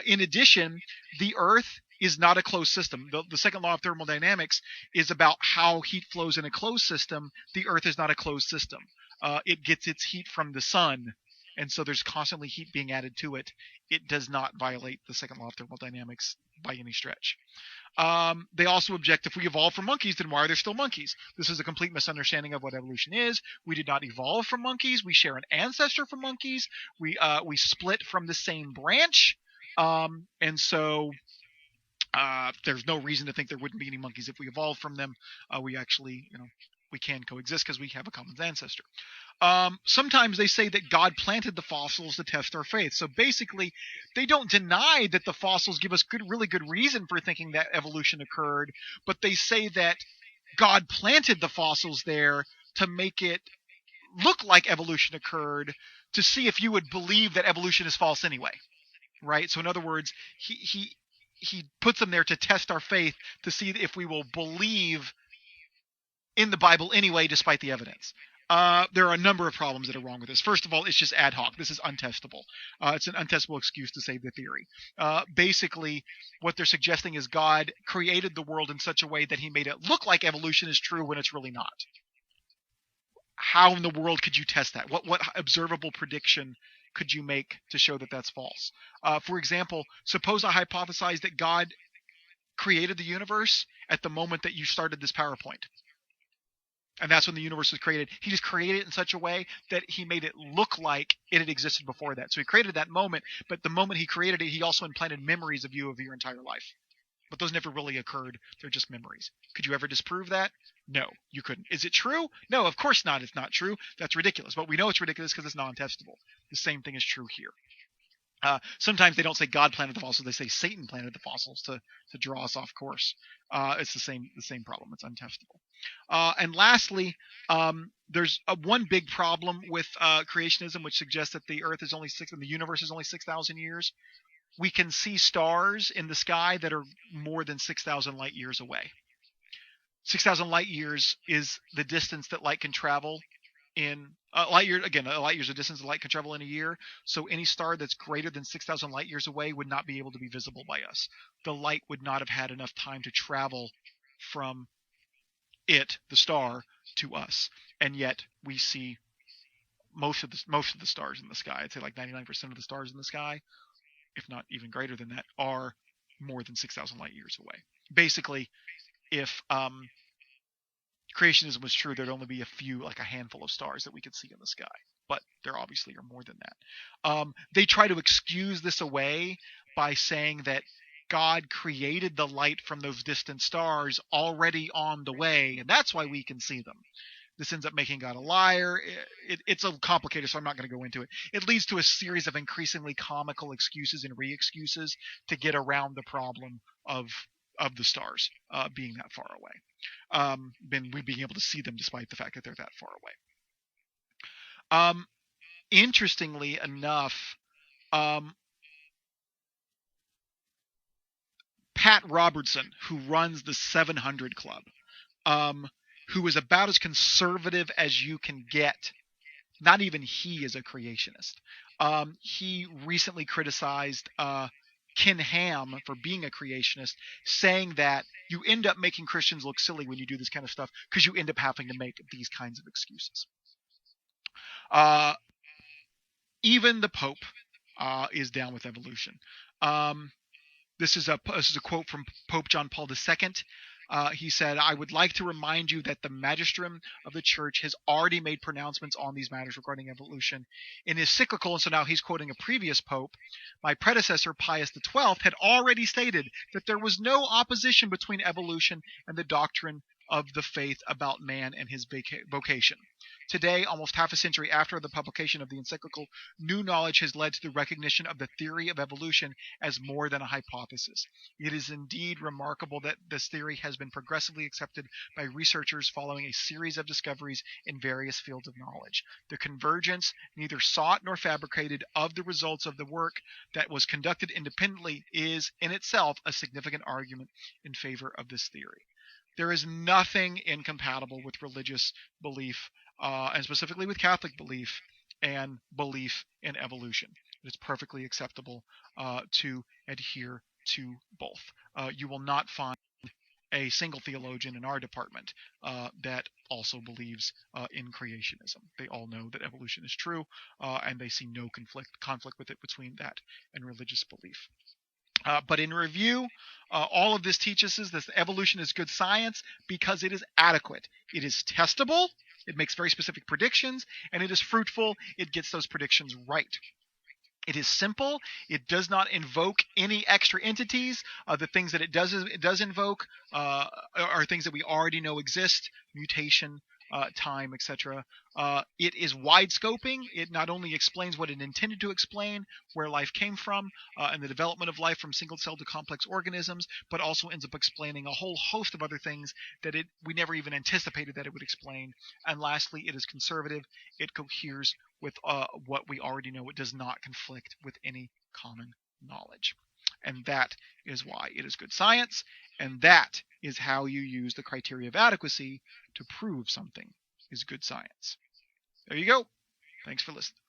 In addition, the Earth is not a closed system. The second law of thermodynamics is about how heat flows in a closed system. The Earth is not a closed system. It gets its heat from the sun, and so there's constantly heat being added to it. It does not violate the second law of thermodynamics by any stretch. They also object, if we evolved from monkeys, then why are there still monkeys? This is a complete misunderstanding of what evolution is. We did not evolve from monkeys. We share an ancestor from monkeys. We split from the same branch. And so there's no reason to think there wouldn't be any monkeys if we evolved from them. We actually, we can coexist because we have a common ancestor. Sometimes they say that God planted the fossils to test our faith. So basically, they don't deny that the fossils give us really good reason for thinking that evolution occurred, but they say that God planted the fossils there to make it look like evolution occurred, to see if you would believe that evolution is false anyway, right? So in other words, he puts them there to test our faith, to see if we will believe in the Bible anyway, despite the evidence. There are a number of problems that are wrong with this. First of all, it's just ad hoc. This is untestable. It's an untestable excuse to save the theory. Basically, what they're suggesting is God created the world in such a way that he made it look like evolution is true when it's really not. How in the world could you test that? What observable prediction could you make to show that that's false? For example, suppose I hypothesize that God created the universe at the moment that you started this PowerPoint. And that's when the universe was created. He just created it in such a way that he made it look like it had existed before that. So he created that moment, but the moment he created it, he also implanted memories of you of your entire life. But those never really occurred. They're just memories. Could you ever disprove that? No, you couldn't. Is it true? No, of course not. It's not true. That's ridiculous. But we know it's ridiculous because it's non-testable. The same thing is true here. Sometimes they don't say God planted the fossils; they say Satan planted the fossils to draw us off course. It's the same problem. It's untestable. And lastly, there's one big problem with creationism, which suggests that the Earth is only and the universe is only 6,000 years. We can see stars in the sky that are more than 6,000 light years away. 6,000 light years is the distance that light can travel in light year. Again, a light year is a distance that light can travel in a year. So any star that's greater than 6,000 light years away would not be able to be visible by us. The light would not have had enough time to travel from the star, to us, and yet we see most of the stars in the sky. I'd say like 99% of the stars in the sky, if not even greater than that, are more than 6,000 light years away. Basically, if creationism was true, there'd only be a handful of stars that we could see in the sky, but there obviously are more than that. They try to excuse this away by saying that God created the light from those distant stars already on the way, and that's why we can see them. This ends up making God a liar. It's a complicated, so I'm not going to go into it. It leads to a series of increasingly comical excuses and re-excuses to get around the problem of the stars being that far away. We being able to see them despite the fact that they're that far away. Interestingly enough, Pat Robertson, who runs the 700 Club, who is about as conservative as you can get. Not even he is a creationist. He recently criticized Ken Ham for being a creationist, saying that you end up making Christians look silly when you do this kind of stuff because you end up having to make these kinds of excuses. Even the Pope is down with evolution. This is a quote from Pope John Paul II. He said, "I would like to remind you that the magisterium of the church has already made pronouncements on these matters regarding evolution. In his cyclical," and so now he's quoting a previous pope, "my predecessor, Pius XII, had already stated that there was no opposition between evolution and the doctrine of the faith about man and his vocation. Today, almost half a century after the publication of the encyclical, new knowledge has led to the recognition of the theory of evolution as more than a hypothesis. It is indeed remarkable that this theory has been progressively accepted by researchers following a series of discoveries in various fields of knowledge. The convergence, neither sought nor fabricated, of the results of the work that was conducted independently is in itself a significant argument in favor of this theory." There is nothing incompatible with religious belief, and specifically with Catholic belief and belief in evolution. It's perfectly acceptable to adhere to both. You will not find a single theologian in our department that also believes in creationism. They all know that evolution is true, and they see no conflict with it between that and religious belief. But in review, all of this teaches us that evolution is good science because it is adequate. It is testable, it makes very specific predictions, and it is fruitful. It gets those predictions right. It is simple. It does not invoke any extra entities. The things that it does invoke are things that we already know exist: mutation, time, etc. It is wide scoping. It not only explains what it intended to explain, where life came from, and the development of life from single cell to complex organisms, but also ends up explaining a whole host of other things that we never even anticipated that it would explain. And lastly, it is conservative. It coheres with what we already know. It does not conflict with any common knowledge. And that is why it is good science, and that is how you use the criteria of adequacy to prove something is good science. There you go. Thanks for listening.